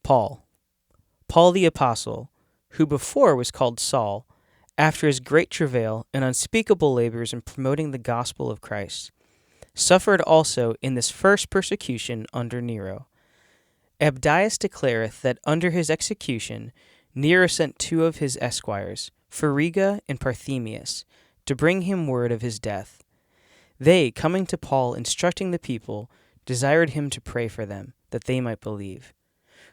Paul. Paul the apostle, who before was called Saul, after his great travail and unspeakable labors in promoting the gospel of Christ, suffered also in this first persecution under Nero. Abdias declareth that under his execution Nero sent 2 of his esquires, Phrygia and Parthenius, to bring him word of his death. They, coming to Paul, instructing the people, desired him to pray for them, that they might believe,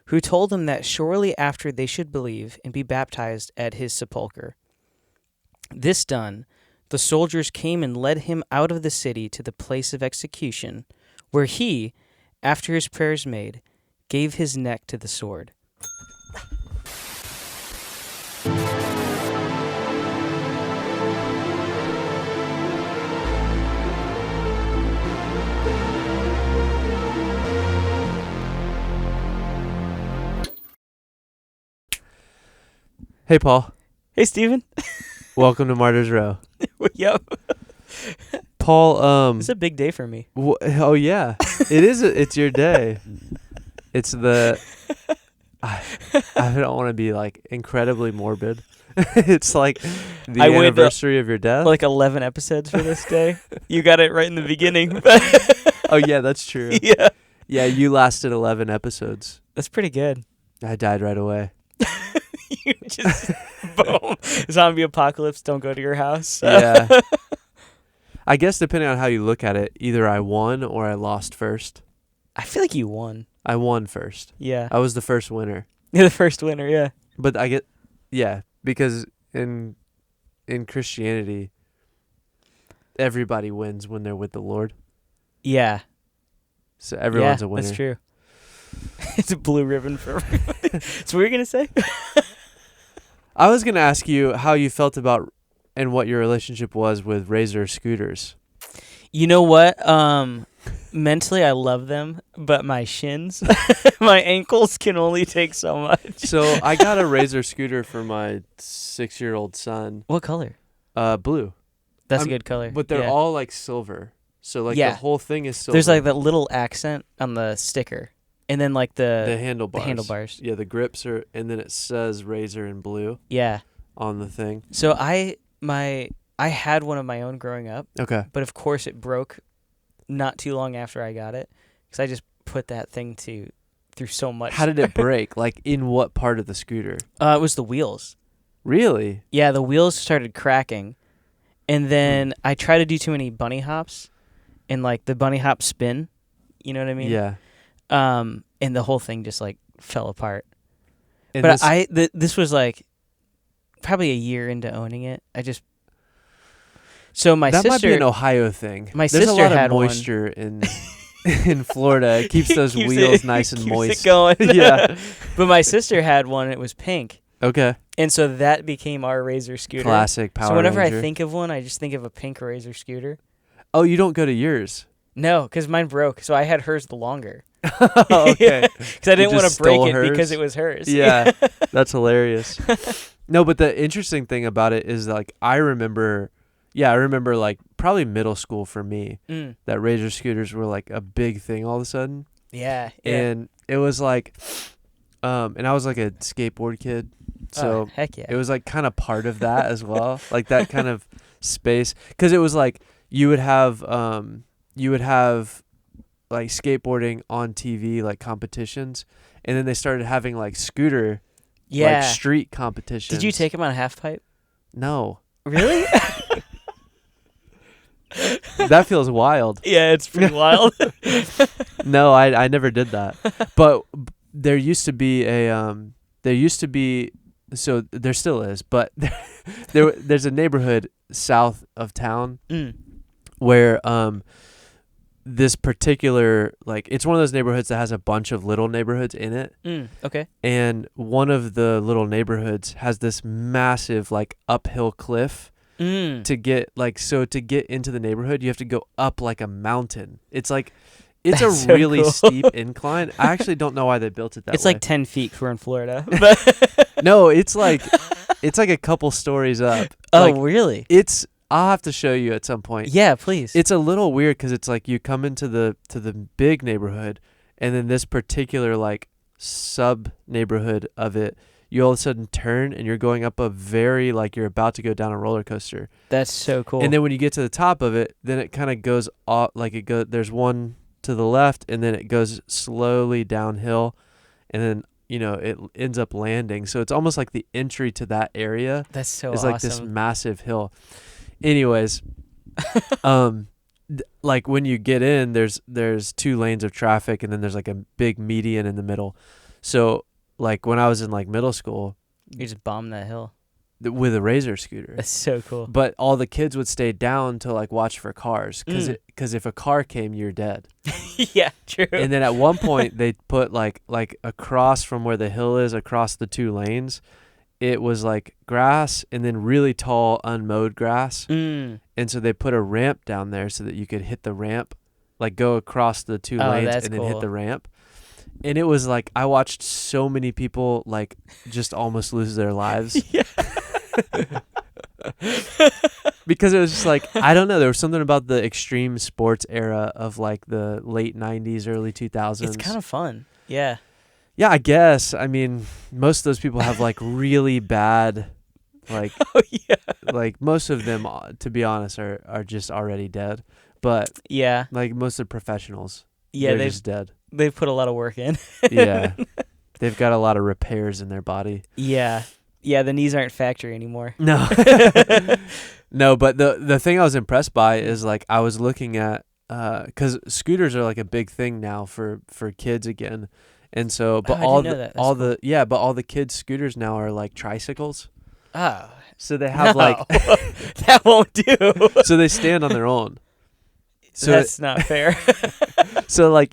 who told them that shortly after they should believe and be baptized at his sepulchre. This done, the soldiers came and led him out of the city to the place of execution, where he, after his prayers made, gave his neck to the sword. Hey, Paul. Hey, Steven. Welcome to Martyr's Row. Yep. Paul, It's a big day for me. oh yeah, it is. It's your day. It's the. I don't want to be like incredibly morbid. It's like the anniversary of your death. Like 11 episodes for this day. You got it right in the beginning. Oh yeah, that's true. Yeah. Yeah, you lasted 11 episodes. That's pretty good. I died right away. You just boom. Zombie apocalypse, don't go to your house. Yeah. I guess depending on how you look at it, either I won or I lost first. I feel like you won. I won first. Yeah. I was the first winner. You're the first winner, yeah. But because in Christianity, everybody wins when they're with the Lord. Yeah. So everyone's a winner. That's true. It's a blue ribbon for everybody. That's what you're going to say? I was going to ask you how you felt about and what your relationship was with Razor scooters. You know what? Mentally, I love them, but my shins, my ankles can only take so much. So I got a Razor scooter for my 6-year-old son. What color? Blue. That's a good color. But they're all like silver. So like Yeah. the whole thing is silver. There's like that little accent on the sticker. And then like the handlebars. The handlebars. Yeah, the grips are, and then it says Razor in blue. Yeah. On the thing. So I had one of my own growing up. Okay. But of course it broke not too long after I got it, because I just put that thing through so much. How did it break? Like in what part of the scooter? It was the wheels. Really? Yeah, the wheels started cracking, and then I tried to do too many bunny hops, and like the bunny hop spin, you know what I mean? Yeah. And the whole thing just like fell apart. And but this was like probably a year into owning it. So my sister. That might be an Ohio thing. My There's sister a lot had of moisture in Florida. It keeps those wheels nice and moist. Keeps it going. Yeah. But my sister had one. It was pink. Okay. And so that became our Razor scooter. Classic Power So whenever Ranger. I think of one, I just think of a pink Razor scooter. Oh, you don't go to yours? No, because mine broke. So I had hers the longer. Okay. Because I didn't want to break it hers? because it was hers. Yeah. That's hilarious. No, but the interesting thing about it is like I remember like probably middle school for me that Razor scooters were like a big thing all of a sudden. Yeah. And it was like and I was like a skateboard kid. So heck yeah. it was like kind of part of that as well. Like that kind of space, cuz it was like you would have like skateboarding on TV, like competitions, and then they started having like scooter like street competitions. Did you take him on a half pipe? No. Really? That feels wild. Yeah, it's pretty wild. No, I never did that. But there used to be so there still is, but there's a neighborhood south of town where this particular, like, it's one of those neighborhoods that has a bunch of little neighborhoods in it. Okay. And one of the little neighborhoods has this massive like uphill cliff to get into the neighborhood, you have to go up like a mountain. It's like it's That's a so really cool. steep incline. I actually don't know why they built it that way. It's like 10 feet 'cause we're in Florida. No, it's like a couple stories up. Oh, Like, really? I'll have to show you at some point. Yeah, please. It's a little weird because it's like you come into the big neighborhood, and then this particular like sub neighborhood of it, you all of a sudden turn and you're going up a very, like, you're about to go down a roller coaster. That's so cool. And then when you get to the top of it, then it kind of goes off, like there's one to the left, and then it goes slowly downhill, and then, you know, it ends up landing. So it's almost like the entry to that area. That's so is awesome. like this massive hill. Anyways, like when you get in, there's 2 lanes of traffic, and then there's like a big median in the middle. So like when I was in like middle school, you just bombed that hill with a Razor scooter. That's so cool. But all the kids would stay down to like watch for cars, because if a car came, you're dead. Yeah, true. And then at one point they put like across from where the hill is, across the 2 lanes, it was like grass and then really tall unmowed grass. And so they put a ramp down there so that you could hit the ramp, like go across the 2 lanes and then hit the ramp. And it was like, I watched so many people like just almost lose their lives. Yeah. Because it was just like, I don't know, there was something about the extreme sports era of like the late 90s, early 2000s. It's kind of fun. Yeah. Yeah, I guess. I mean, most of those people have like really bad, like, like most of them, to be honest, are just already dead. But yeah, like most of the professionals, they're just dead. They've put a lot of work in. Yeah. They've got a lot of repairs in their body. Yeah. Yeah, the knees aren't factory anymore. No. No, but the thing I was impressed by is like I was looking at, because scooters are like a big thing now for kids again. And so, but all the kids' scooters now are like tricycles. Oh. So they have like that won't do. So they stand on their own. So that's not fair. So like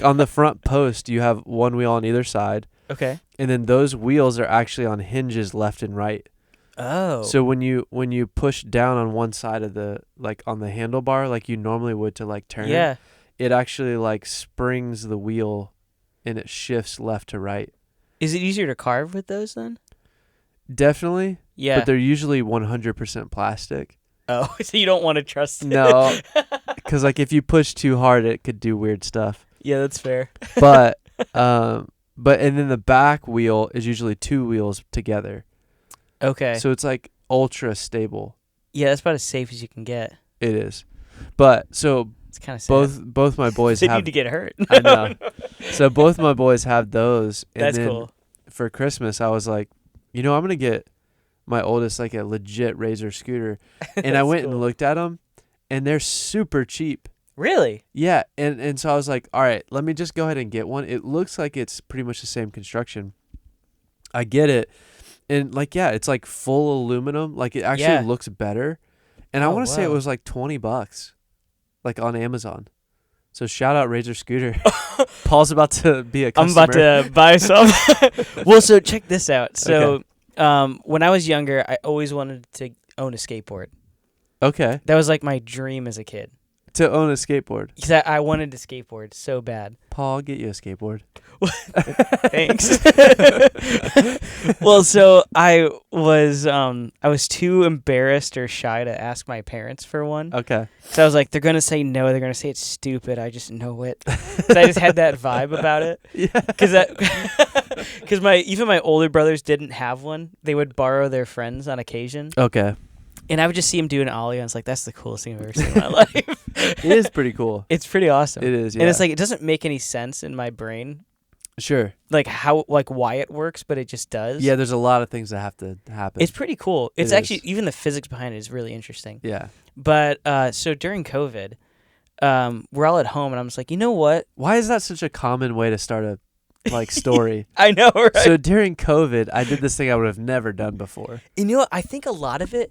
on the front post you have one wheel on either side. Okay. And then those wheels are actually on hinges left and right. Oh. So when you push down on one side of the, like on the handlebar like you normally would to like turn, it actually like springs the wheel and it shifts left to right. Is it easier to carve with those then? Definitely. Yeah. But they're usually 100% plastic. Oh, so you don't want to trust it. No. Because like if you push too hard, it could do weird stuff. Yeah, that's fair. But and then the back wheel is usually 2 wheels together. Okay. So it's like ultra stable. Yeah, that's about as safe as you can get. It is. But so it's kind of sad. both my boys they have. need to get hurt. I know. So both my boys have those. And that's then cool. For Christmas, I was like, I'm gonna get my oldest like a legit Razor scooter, and I went and looked at them, and they're super cheap. Really? Yeah, and so I was like, all right, let me just go ahead and get one. It looks like it's pretty much the same construction. I get it, and like it's like full aluminum. Like it actually looks better, and I want to say it was like $20, like on Amazon. So shout out Razor Scooter. Paul's about to be a customer. I'm about to buy some. Well, so check this out. So when I was younger, I always wanted to own a skateboard. Okay. That was like my dream as a kid. To own a skateboard? Because I wanted to skateboard so bad. Paul, I'll get you a skateboard. Thanks. Well, so I was too embarrassed or shy to ask my parents for one. Okay. So I was like, they're going to say no. They're going to say it's stupid. I just know it. So I just had that vibe about it. Yeah. Because even my older brothers didn't have one. They would borrow their friends on occasion. Okay. And I would just see him do an ollie, and I was like, that's the coolest thing I've ever seen in my life. It is pretty cool. It's pretty awesome. It is, yeah. And it's like, it doesn't make any sense in my brain. Sure. Like why it works, but it just does. Yeah, there's a lot of things that have to happen. It's pretty cool. It's actually, even the physics behind it is really interesting. Yeah. But, so during COVID, we're all at home, and I'm just like, you know what? Why is that such a common way to start a story? I know, right? So during COVID, I did this thing I would have never done before. You know what? I think a lot of it,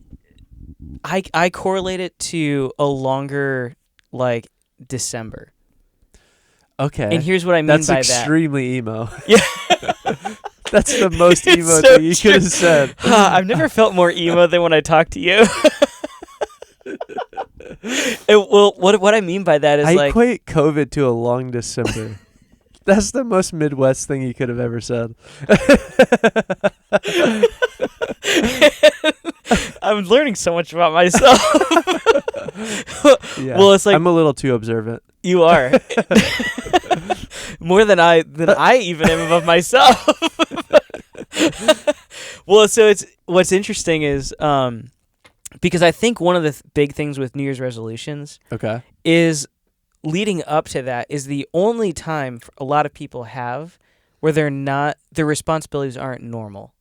I correlate it to a longer, like, December. Okay. And here's what I mean by that. That's extremely emo. Yeah. That's the most emo thing you could have said. I've never felt more emo than when I talk to you. What I mean by that is I equate COVID to a long December. That's the most Midwest thing you could have ever said. I'm learning so much about myself. Yeah. Well, it's like I'm a little too observant. you are. More than I even am of myself. Well, so what's interesting is because I think one of the big things with New Year's resolutions is leading up to that is the only time a lot of people have where their responsibilities aren't normal.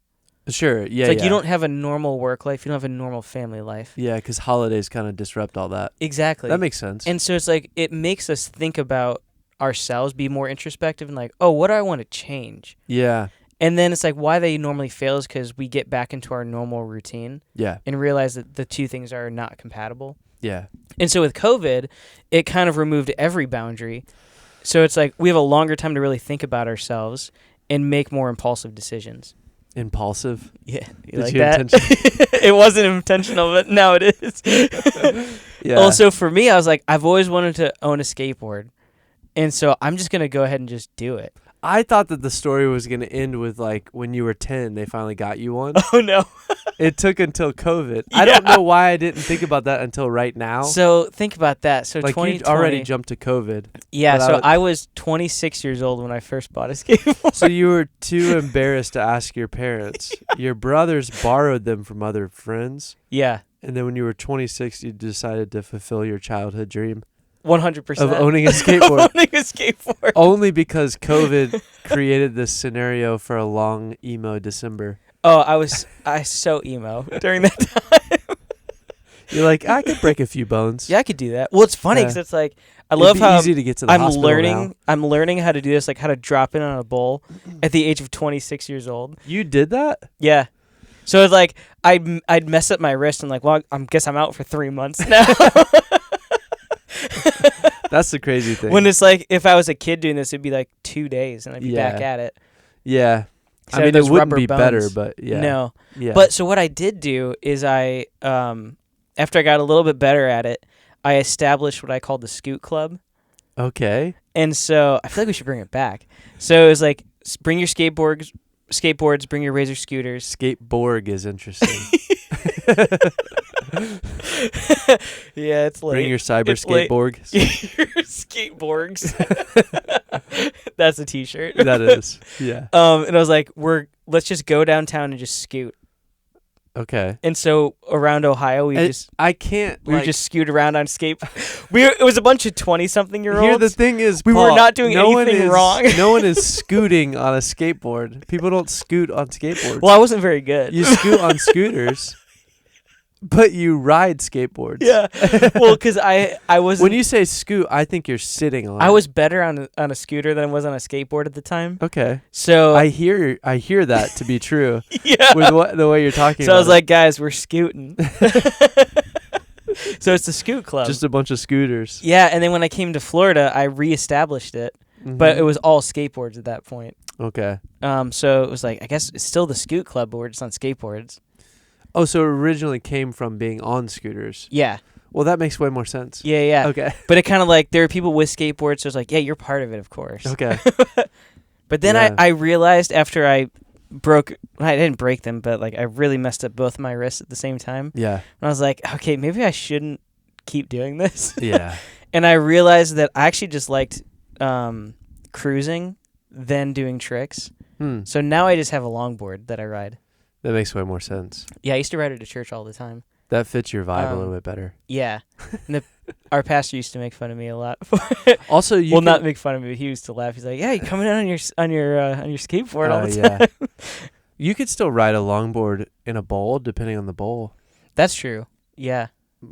Sure, yeah. It's like you don't have a normal work life, you don't have a normal family life. Yeah, because holidays kind of disrupt all that. Exactly. That makes sense. And so it's like it makes us think about ourselves, be more introspective, and like, oh, what do I want to change? Yeah. And then it's like why they normally fail is because we get back into our normal routine. Yeah. And realize that the two things are not compatible. Yeah. And so with COVID, it kind of removed every boundary. So it's like we have a longer time to really think about ourselves and make more impulsive decisions. Impulsive? Yeah. You Did like you that? It wasn't intentional, but now it is. Yeah. Also, for me, I was like, I've always wanted to own a skateboard. And so I'm just going to go ahead and just do it. I thought that the story was going to end with, like, when you were 10, they finally got you one. Oh, no. It took until COVID. Yeah. I don't know why I didn't think about that until right now. So think about that. So like, 2020. you already jumped to COVID. Yeah, so I was 26 years old when I first bought a skateboard. So you were too embarrassed to ask your parents. Your brothers borrowed them from other friends. Yeah. And then when you were 26, you decided to fulfill your childhood dream. 100%. Of owning a skateboard. Owning a skateboard. Only because COVID created this scenario for a long emo December. Oh, I was so emo during that time. You're like, I could break a few bones. Yeah, I could do that. Well, it's funny because it's like I love It'd be how easy to get to the hospital now. I'm learning how to do this, like how to drop in on a bowl at the age of 26 years old. You did that? Yeah. So it's like I'd mess up my wrist and like, well, I guess I'm out for 3 months now. That's the crazy thing. When it's like, if I was a kid doing this, it'd be like 2 days and I'd be back at it. Yeah. So I mean, it wouldn't be better, but yeah. No. Yeah. But so what I did do is after I got a little bit better at it, I established what I called the Scoot Club. Okay. And so I feel like we should bring it back. So it was like, bring your skateboards, bring your Razor scooters. Skateboard is interesting. Yeah, it's late. Bring your cyber skateboards. Your skateboards. That's a t-shirt. That is. Yeah. And I was like, let's just go downtown and just scoot. Okay. And so around Ohio, we just scoot around on skate. It was a bunch of 20-something-year-olds. Here, the thing is, we Paul, were not doing anything wrong. No one is scooting on a skateboard. People don't scoot on skateboards. Well, I wasn't very good. You scoot on scooters, but you ride skateboards. Yeah. Well, because I was. When you say scoot, I think you're sitting on. I was better on a scooter than I was on a skateboard at the time. Okay. So I hear that to be true. Yeah. With the way you're talking. So I was like, guys, we're scooting. So it's the Scoot Club. Just a bunch of scooters. Yeah, and then when I came to Florida, I reestablished it, but it was all skateboards at that point. Okay. So it was like, I guess it's still the Scoot Club, but we're just on skateboards. Oh, so it originally came from being on scooters. Yeah. Well, that makes way more sense. Yeah. Okay. But it kind of like, there are people with skateboards, so it's like, yeah, you're part of it, of course. Okay. But then I realized after I didn't break them, but like I really messed up both my wrists at the same time. Yeah. And I was like, okay, maybe I shouldn't keep doing this. Yeah. And I realized that I actually just liked cruising than doing tricks. So now I just have a longboard that I ride. That makes way more sense. Yeah, I used to ride it to church all the time. That fits your vibe a little bit better. Yeah. And our pastor used to make fun of me a lot for it. Also, not make fun of me, but he used to laugh. He's like, "Yeah, you coming in on your skateboard all the time." Yeah. You could still ride a longboard in a bowl, depending on the bowl. That's true. Yeah.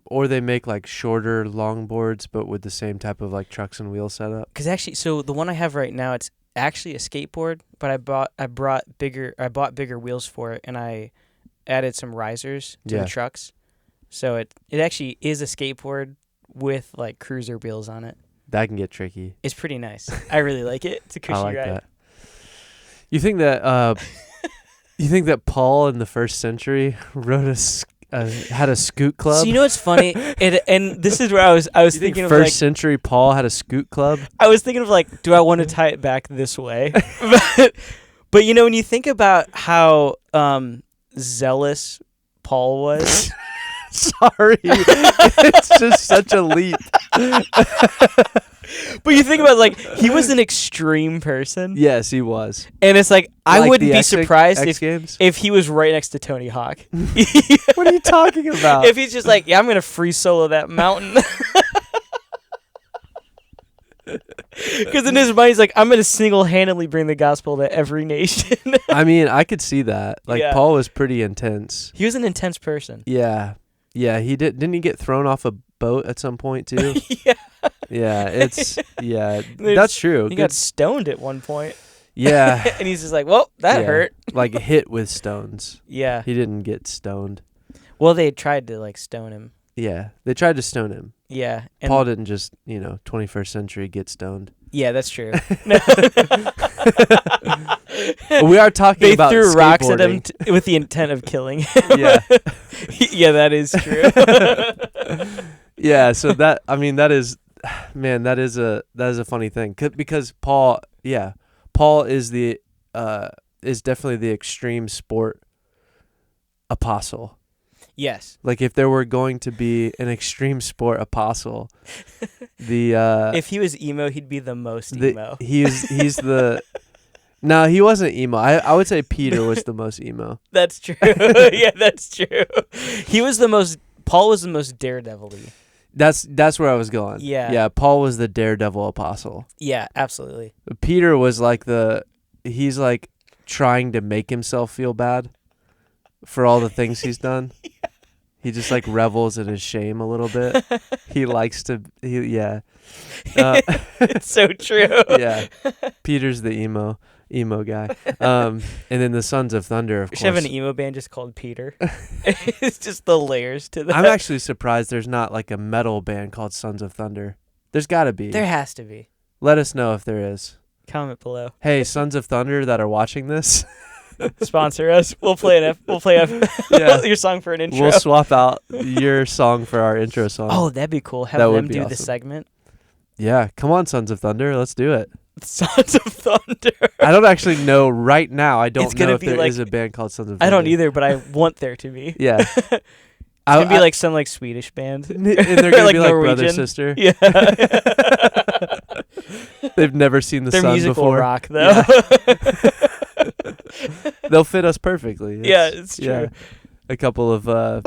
Or they make like shorter longboards, but with the same type of like trucks and wheel setup. Because actually, so the one I have right now, it's actually a skateboard, but I bought bigger wheels for it, and I added some risers to the trucks. So it actually is a skateboard with like cruiser wheels on it. That can get tricky. It's pretty nice. I really like it. It's a cushy I like ride. that. You think that Paul in the first century had a scoot club? So you know what's funny? And this is where I was thinking of first century Paul had a scoot club? I was thinking of like, do I want to tie it back this way? But you know, when you think about how zealous Paul was. Sorry. It's just such a leap. But you think about like he was an extreme person. Yes, he was. And it's like I Like wouldn't the be X surprised Games? if he was right next to Tony Hawk. What are you talking about? If he's just like, yeah, I'm gonna free solo that mountain. Because in his mind, he's like, I'm gonna single-handedly bring the gospel to every nation. I mean, I could see that. Like Yeah. Paul was pretty intense. He was an intense person. Yeah. Yeah, didn't he get thrown off a boat at some point too? Yeah. Yeah, that's true. He got stoned at one point. Yeah. And he's just like, well, that Yeah. hurt. Like hit with stones. Yeah. He didn't get stoned. Well, they tried to like stone him. Yeah. They tried to stone him. Yeah. And Paul didn't just, 21st century get stoned. yeah, that's true. We are talking They about threw rocks at him skateboarding. with the intent of killing him. Yeah. Yeah, that is true. Yeah, so that is a funny thing because Paul is is definitely the extreme sport apostle. Yes. Like if there were going to be an extreme sport apostle, If he was emo, he'd be the most emo. he's the no, he wasn't emo. I would say Peter was the most emo. That's true. Yeah, that's true. Paul was the most daredevil-y. That's where I was going. Yeah. Yeah, Paul was the daredevil apostle. Yeah, absolutely. Peter was like he's like trying to make himself feel bad for all the things he's done. Yeah. He just like revels in his shame a little bit. He likes to It's so true. Yeah. Peter's the emo guy. And then the Sons of Thunder, of We course. should have an emo band just called Peter. It's just the layers to that. I'm actually surprised there's not like a metal band called Sons of Thunder. There's got to be. There has to be. Let us know if there is. Comment below. Hey, Sons of Thunder that are watching this. Sponsor us. We'll play Yeah. your song for an intro. We'll swap out your song for our intro song. Oh, that'd be cool. Have That would them be do awesome. the segment. Yeah, come on, Sons of Thunder. Let's do it. Sons of Thunder. I don't actually know right now. I don't It's gonna know if be there like- is a band called Sons of Thunder. I don't either, but I want there to be. Yeah. It's gonna be like some like Swedish band. and they're gonna like be like brother Norwegian. sister. Yeah. They've never seen the They're sun musical before. rock though. They'll fit us perfectly. Yeah, it's true. A couple of A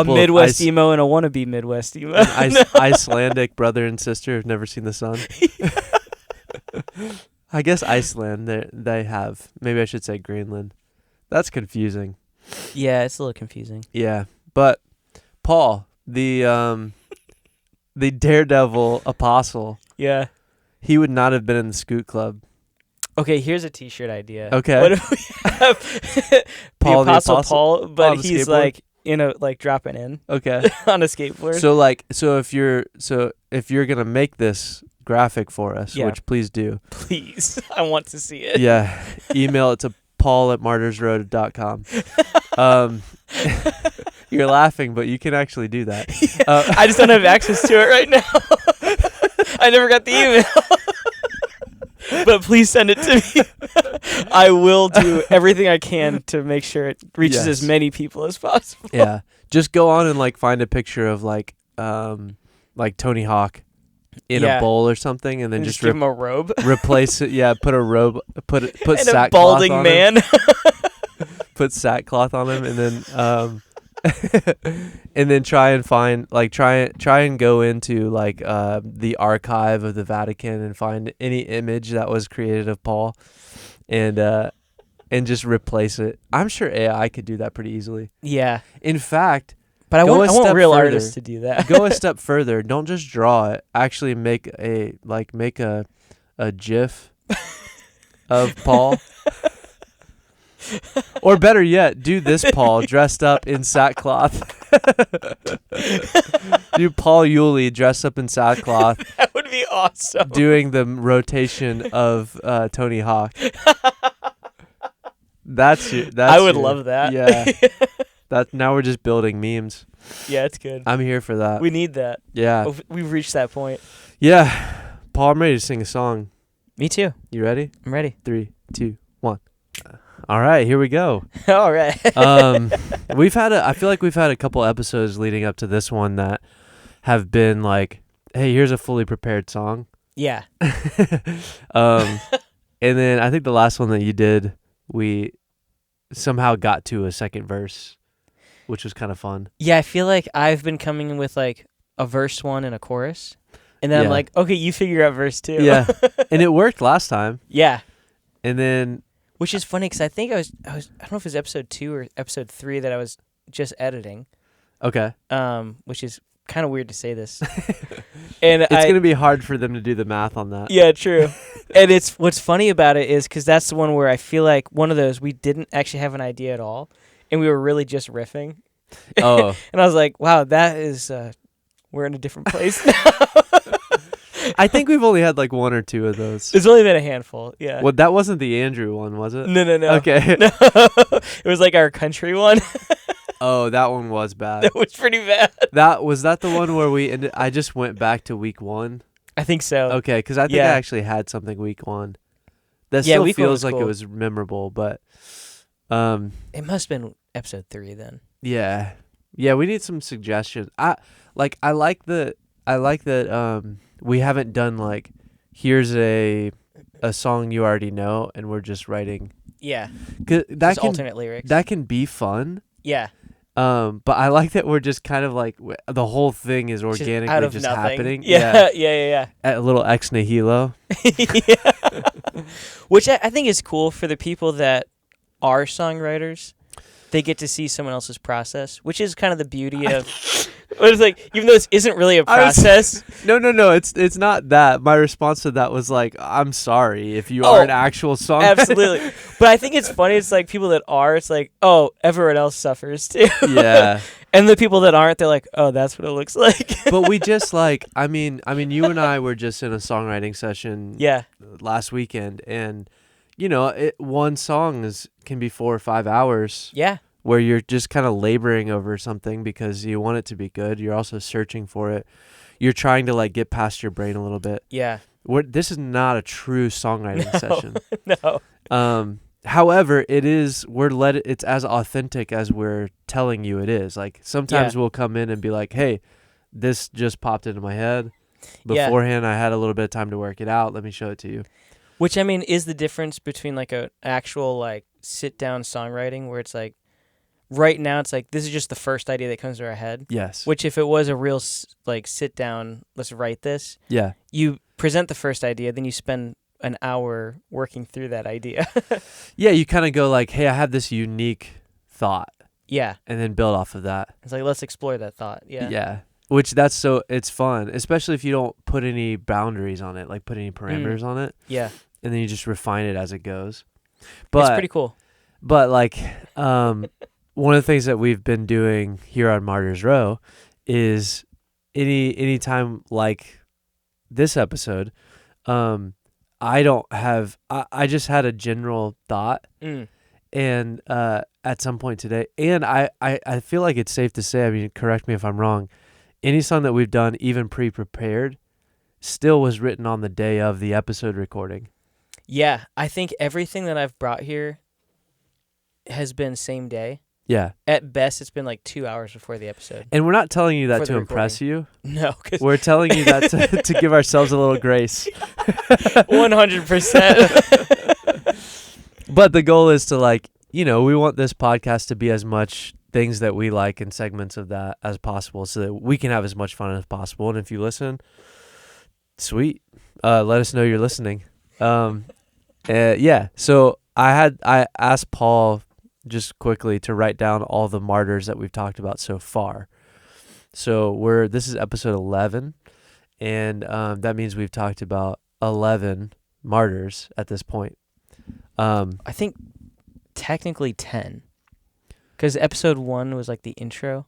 Midwest emo and a wannabe Midwest emo. Icelandic brother and sister who've never seen the sun. I guess Iceland they have. Maybe I should say Greenland. That's confusing. Yeah, it's a little confusing. Yeah, but Paul, the daredevil apostle, Yeah. he would not have been in the Scoot Club. Okay, here's a T-shirt idea. Okay. What if we have Paul the the Apostle Apostle? Paul, but On the he's skateboard? like dropping in Okay. on a skateboard? So if you're gonna make this graphic for us, Yeah. which please do. Please, I want to see it. Yeah. Email it to paul@martyrsroad.com. You're laughing, but you can actually do that. I just don't have access to it right now. I never got the email. But please send it to me. I will do everything I can to make sure it reaches as many people as possible. Yeah. Just go on and like find a picture of like Tony Hawk in a bowl or something, and then And just give him a robe. replace it. Yeah, put a robe, put And sackcloth a balding on man. him. Put sackcloth on him, and then and then try and go into like the archive of the Vatican and find any image that was created of Paul, and just replace it. I'm sure AI could do that pretty easily. Yeah. In fact, But I Go a want step real further. artists to do that. go a step further. Don't just draw it. Actually make a GIF of Paul. Or better yet, do this Paul dressed up in sackcloth. Do Paul Yulee dressed up in sackcloth That would be awesome. doing the rotation of Tony Hawk. I would love that. Yeah. Now we're just building memes. Yeah, it's good. I'm here for that. We need that. Yeah. Oh, we've reached that point. Yeah. Paul, I'm ready to sing a song. Me too. You ready? I'm ready. 3, 2, 1. All right, here we go. All right. I feel like we've had a couple episodes leading up to this one that have been like hey, here's a fully prepared song. Yeah. And then I think the last one that you did, we somehow got to a second verse, which was kind of fun. Yeah, I feel like I've been coming in with like a verse 1 and a chorus. And then I'm Yeah. like, okay, you figure out verse 2. Yeah. And it worked last time. Yeah. And then Which is funny because I think I don't know if it was episode 2 or episode 3 that I was just editing. okay. Which is kind of weird to say this. And It's going to be hard for them to do the math on that. Yeah, true. And it's what's funny about it is because that's the one where I feel like one of those we didn't actually have an idea at all, and we were really just riffing. Oh. And I was like, wow, that is we're in a different place now. I think we've only had like 1 or 2 of those. It's only been a handful. Yeah. Well, that wasn't the Andrew one, was it? No. Okay. No. It was like our country one. Oh, that one was bad. That was pretty bad. Was that the one where I just went back to week 1? I think so. Okay, because I think Yeah. I actually had something week 1. That Yeah, still week 1 feels was like it cool. was memorable, but It must have been episode 3 then. yeah. Yeah, we need some suggestions. I like that we haven't done like here's a song you already know and we're just writing. Yeah. 'Cause that Just can alternate lyrics. that can be fun. Yeah. But I like that we're just kind of like the whole thing is Just organically out of just nothing. happening. Yeah. A little ex nihilo. Yeah. Which I think is cool for the people that are songwriters. They get to see someone else's process, which is kind of the beauty of. But it's like, even though this isn't really a process. No. It's not that. My response to that was like, I'm sorry if you Oh, are an actual songwriter. Absolutely. But I think it's funny. It's like people that are, it's like, oh, everyone else suffers too. Yeah. And the people that aren't, they're like, oh, that's what it looks like. But we just like, I mean, you and I were just in a songwriting session Yeah. last weekend, and one song can be 4 or 5 hours. Yeah. Where you're just kind of laboring over something because you want it to be good. You're also searching for it. You're trying to like get past your brain a little bit. Yeah. This is not a true songwriting session. No. However, it's as authentic as we're telling you it is. Like sometimes we'll come in and be like, "Hey, this just popped into my head. Beforehand, I had a little bit of time to work it out. Let me show it to you." Which, I mean, is the difference between like a actual like sit down songwriting where it's like, right now it's like, this is just the first idea that comes to our head. Yes. Which if it was a real like sit down, let's write this. Yeah. You present the first idea, then you spend an hour working through that idea. Yeah, you kind of go like, "Hey, I have this unique thought." Yeah. And then build off of that. It's like, let's explore that thought. Yeah. Yeah. Which it's fun, especially if you don't put any boundaries on it, like put any parameters on it. Yeah. And then you just refine it as it goes. But it's pretty cool. But like one of the things that we've been doing here on Martyr's Row is any time like this episode, I just had a general thought and at some point today, and I feel like it's safe to say, I mean, correct me if I'm wrong, any song that we've done, even pre-prepared, still was written on the day of the episode recording. Yeah, I think everything that I've brought here has been same day. Yeah. At best, it's been like 2 hours before the episode. And we're not telling you that For to the impress you. No. We're telling you that to give ourselves a little grace. 100%. But the goal is to like, we want this podcast to be as much things that we like and segments of that as possible so that we can have as much fun as possible. And if you listen, sweet. Let us know you're listening. Yeah. So I asked Paul just quickly to write down all the martyrs that we've talked about so far. So this is episode 11, and that means we've talked about 11 martyrs at this point. I think technically 10. Because episode 1 was like the intro.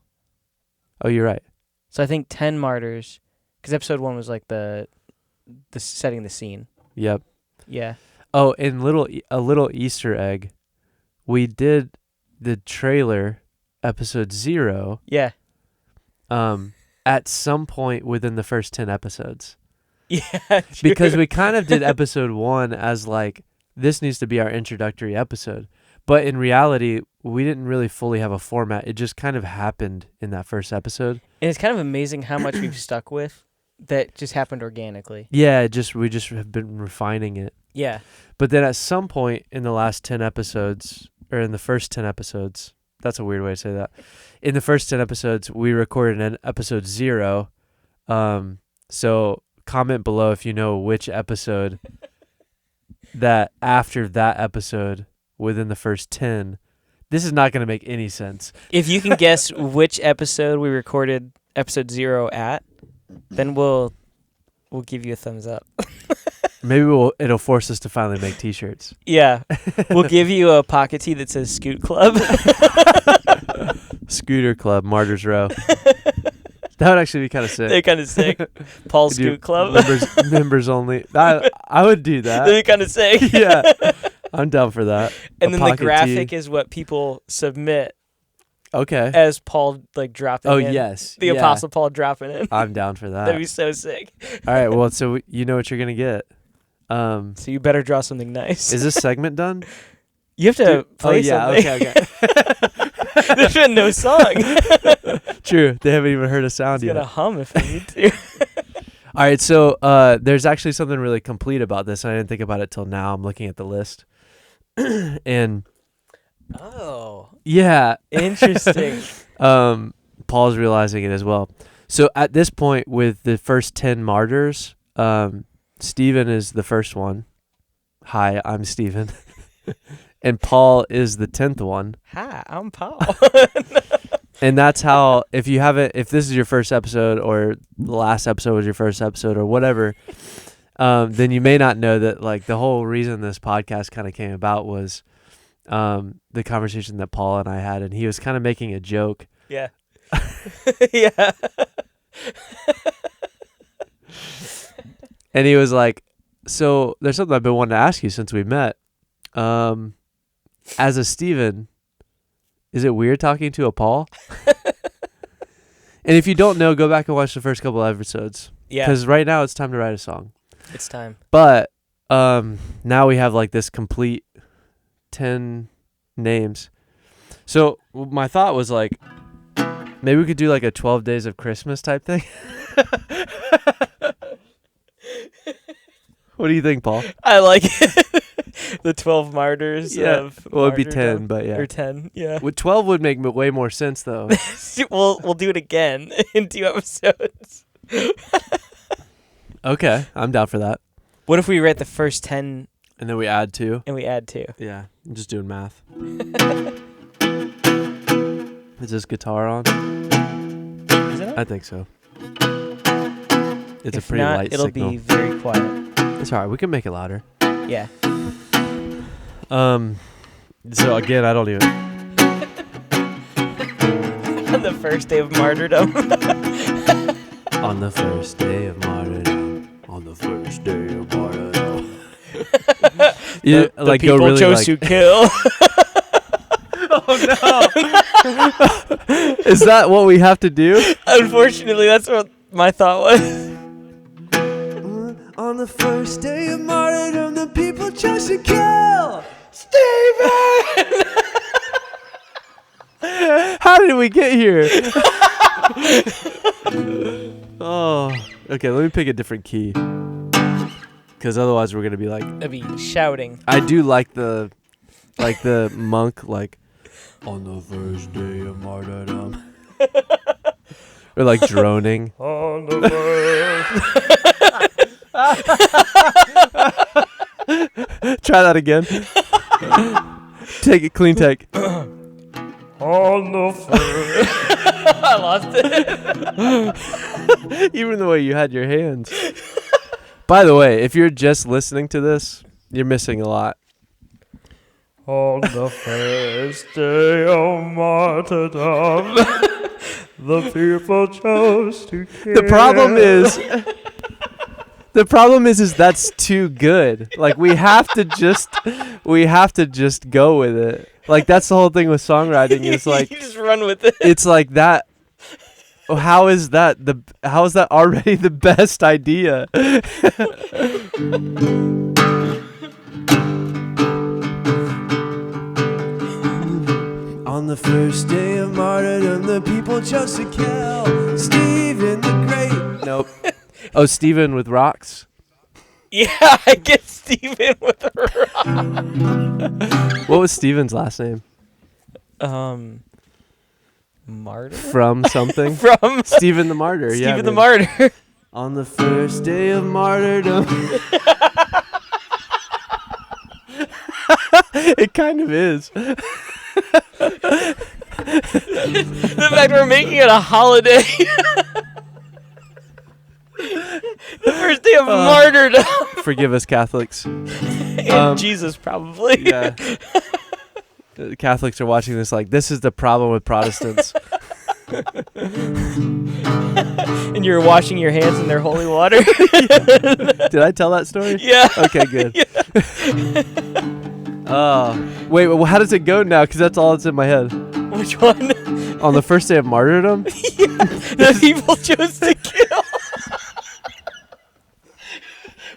Oh, you're right. So I think 10 martyrs. Because episode 1 was like the setting the scene. Yep. Yeah. Oh, and a little Easter egg. We did the trailer, episode 0. Yeah. At some point within the first 10 episodes. Yeah. Because we kind of did episode 1 as like, this needs to be our introductory episode. But in reality, we didn't really fully have a format. It just kind of happened in that first episode. And it's kind of amazing how much we've stuck with that just happened organically. Yeah, we just have been refining it. Yeah. But then at some point in the last 10 episodes, or in the first 10 episodes, that's a weird way to say that. In the first 10 episodes, we recorded an episode 0. So comment below if you know which episode that after that episode within the first 10. This is not going to make any sense. If you can guess which episode we recorded episode 0 at, then we'll give you a thumbs up. Maybe it'll force us to finally make t-shirts. Yeah. We'll give you a pocket tee that says Scoot Club. Scooter Club, Martyr's Row. That would actually be kind of sick. They're kind of sick. Paul's Scoot Club. Members only. I would do that. They're kind of sick. Yeah. I'm down for that. And then the graphic is what people submit. Okay. As Paul dropping in. Oh, yes. The Apostle Paul dropping in. I'm down for that. That'd be so sick. All right. Well, so you know what you're going to get. So you better draw something nice. Is this segment done? You have to play something. Okay. There's been no song. True. They haven't even heard a sound yet. It's going to hum if they need to. All right. So there's actually something really complete about this. I didn't think about it till now. I'm looking at the list. And... Oh. Yeah. Interesting. Paul's realizing it as well. So at this point with the first 10 martyrs, Stephen is the first one. Hi, I'm Stephen. And Paul is the 10th one. Hi, I'm Paul. And that's how, if this is your first episode or the last episode was your first episode or whatever, then you may not know that the whole reason this podcast kind of came about was the conversation that Paul and I had, and he was kind of making a joke. Yeah. Yeah. And he was like, so there's something I've been wanting to ask you since we met. As a Stephen, is it weird talking to a Paul? And if you don't know, go back and watch the first couple of episodes. Yeah. Because right now it's time to write a song. It's time. But now we have this complete 10 names. So my thought was maybe we could do a 12 days of Christmas type thing. What do you think, Paul? I like it. The 12 martyrs of well, it'd be 10, martyrdom. but yeah. Or 10, yeah. 12 would make way more sense, though. We'll do it again in 2 episodes. Okay, I'm down for that. What if we write the first 10 and then we add 2? And we add 2. Yeah, I'm just doing math. Is this guitar on? Is it on? I think so. It's If a pretty not, light it'll signal. be very quiet. It's all right. We can make it louder. Yeah. So again, I don't even. On the first day of martyrdom. On the first day of martyrdom. On the first day of martyrdom. The people go really chose to kill. Oh no! Is that what we have to do? Unfortunately, that's what my thought was. On the first day of martyrdom, the people chose to kill Stephen. How did we get here? Oh, okay. Let me pick a different key, because otherwise we're gonna be That'd be shouting. I do like the monk on the first day of martyrdom, or droning. On the first. Try that again. Take it, clean take. On the first. I lost it. Even the way you had your hands. By the way, if you're just listening to this, you're missing a lot. On the first day of martyrdom, the people chose to kill. The problem is that's too good. We have to just go with it. That's the whole thing with songwriting. Is you just run with it. It's that. How is that already the best idea? On the first day of martyrdom, the people chose to kill Stephen the Great. Nope. Oh, Stephen with rocks. Yeah, I get Stephen with a rock. What was Stephen's last name? Martyr? From something? From Stephen the Martyr. Stephen the Martyr. On the first day of martyrdom. It kind of is. The fact we're making it a holiday. The first day of martyrdom. Forgive us, Catholics. And Jesus, probably. Yeah. The Catholics are watching this like, this is the problem with Protestants. And you're washing your hands in their holy water. Did I tell that story? Yeah. Okay, good. Yeah. Wait, well, how does it go now? Because that's all that's in my head. Which one? On the first day of martyrdom? Yeah, the people chose to kill.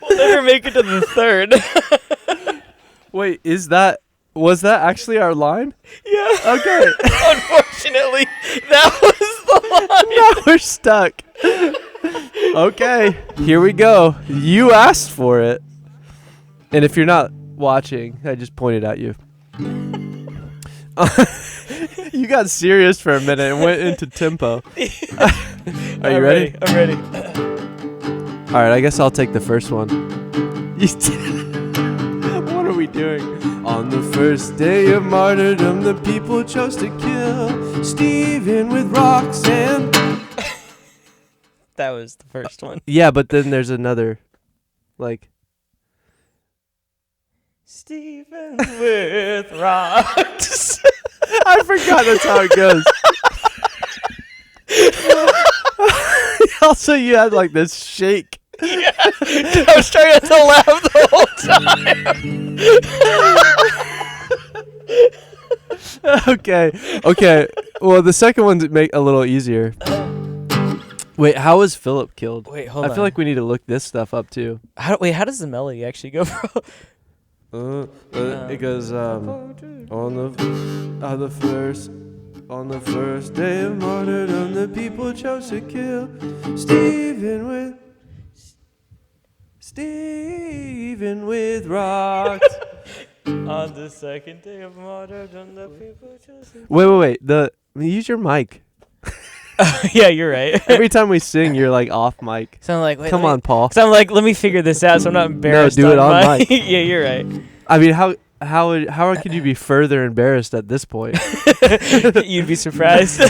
We'll never make it to the third. Wait, was that actually our line? Yeah. Okay. Unfortunately, that was the line. Now we're stuck. Okay, here we go. You asked for it. And if you're not watching, I just pointed at you. You got serious for a minute and went into tempo. Are you ready? I'm ready. All right, I guess I'll take the first one. What are we doing? On the first day of martyrdom, the people chose to kill Stephen with rocks and... That was the first one. Yeah, but then there's another, like... Stephen with rocks. I forgot that's how it goes. Also, you had like this shake. Yeah, I was trying not to laugh the whole time. Okay. Well, the second one's make a little easier. Wait, how was Philip killed? Wait, hold on. I feel like we need to look this stuff up too. How does the melody actually go, bro? It goes on the first day of martyrdom, the people chose to kill Stephen with rocks. On the second day of martyrdom, the people chose to... Wait. Use your mic. Yeah, you're right. Every time we sing, you're like off mic. So I'm like, wait, come on, Paul. So I'm like, let me figure this out so I'm not embarrassed. No, do it on mic. Yeah, you're right. I mean, how could you be further embarrassed at this point? You'd be surprised.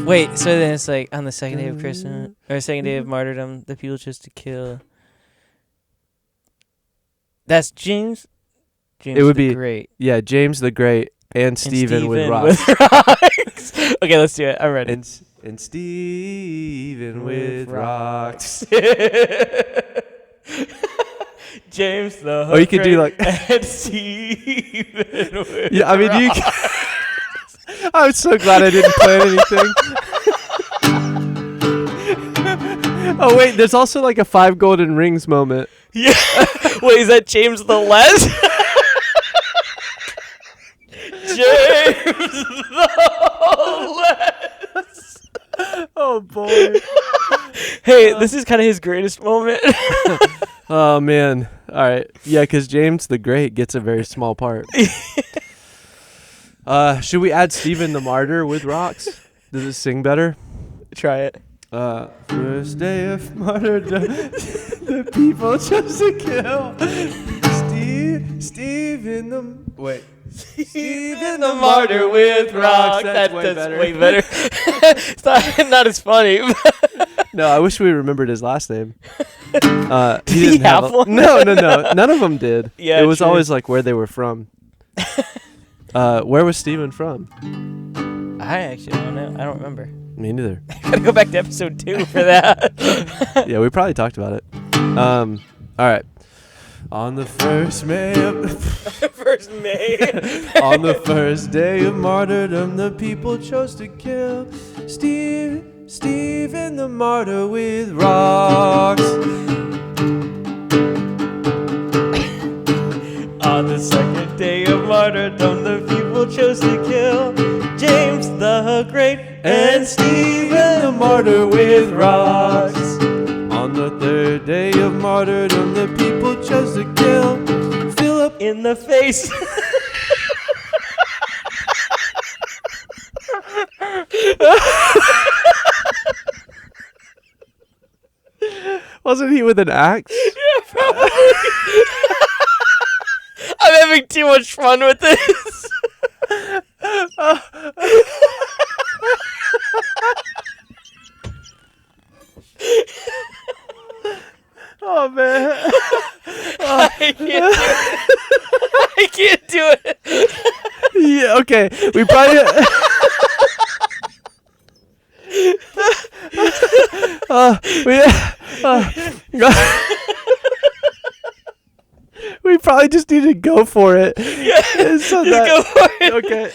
Wait, so then it's like on the second day of Christmas or second day of martyrdom, the people chose to kill. That's James. It would be Great. Yeah, James the Great and Stephen with rocks. Okay, let's do it. I'm ready. And Stephen with rocks. James the you could do like and Stephen with yeah, I mean rocks. I'm so glad I didn't plan anything. Oh wait, there's also like a 5 golden rings moment. Yeah. Wait, is that James the Less? James the Less. Oh boy. Hey, this is kind of his greatest moment. Oh man. All right. Yeah, because James the Great gets a very small part. Should we add Stephen the Martyr with rocks? Does it sing better? Try it. First day of martyrdom, the people chose to kill Stephen the Martyr with rocks. That's way better. It's not as funny. No, I wish we remembered his last name. He Did he didn't have one? No. None of them did. Yeah, it was true. always like where they were from. Where was Stephen from? I actually don't know. I don't remember. Me neither. Gotta go back to episode 2 for that. Yeah, we probably talked about it. All right. On the first May on the first day of martyrdom, the people chose to kill Stephen the Martyr with rocks. On the second day of martyrdom, the people chose to kill James the Great and Stephen the martyr with rocks. On the third day of martyrdom, the people chose to kill Philip in the face. Wasn't he with an axe? Yeah, probably. I'm having too much fun with this. Oh man. I can't do it. Yeah, okay. We probably we probably just need to go for it. Yeah, So just go for it. Okay.